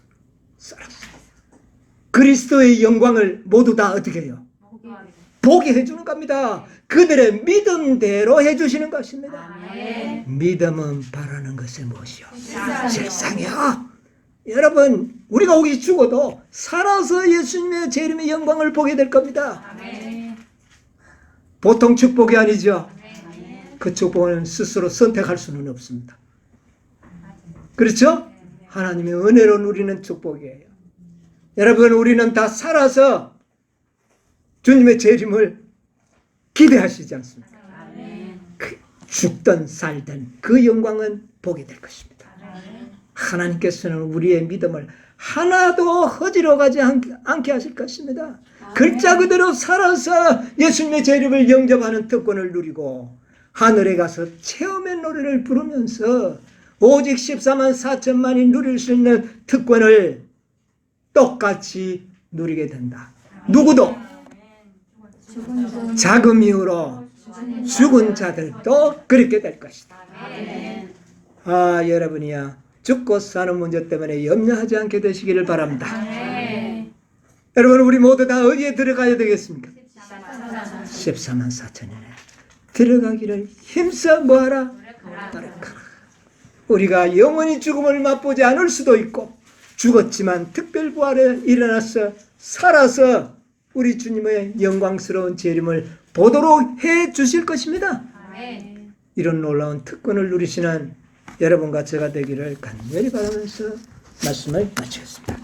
그리스도의 영광을 모두 다 어떻게 해요? 보게 해주는 겁니다. 그들의 믿음대로 해주시는 것입니다. 믿음은 바라는 것의 무엇이요? 세상이요. 여러분 우리가 혹시 죽어도 살아서 예수님의 재림의 영광을 보게 될 겁니다. 보통 축복이 아니죠. 그 축복은 스스로 선택할 수는 없습니다. 그렇죠? 하나님의 은혜로 누리는 축복이에요. 여러분 우리는 다 살아서 주님의 재림을 기대하시지 않습니까? 그 죽든 살든 그 영광은 보게 될 것입니다. 하나님께서는 우리의 믿음을 하나도 허지러 가지 않게 하실 것입니다. 글자 그대로 살아서 예수님의 재림을 영접하는 특권을 누리고 하늘에 가서 체험의 노래를 부르면서 오직 14만 4천만이 누릴 수 있는 특권을 똑같이 누리게 된다. 누구도 자금 이후로 죽은 자들도 그렇게 될 것이다. 아 여러분이야 죽고 사는 문제 때문에 염려하지 않게 되시기를 바랍니다. 여러분 우리 모두 다 어디에 들어가야 되겠습니까? 14만 4천이네. 들어가기를 힘써 뭐하라? 노력하라. 우리가 영원히 죽음을 맛보지 않을 수도 있고 죽었지만 특별부활에 일어나서 살아서 우리 주님의 영광스러운 재림을 보도록 해 주실 것입니다. 이런 놀라운 특권을 누리시는 여러분과 제가 되기를 간절히 바라면서 말씀을 마치겠습니다.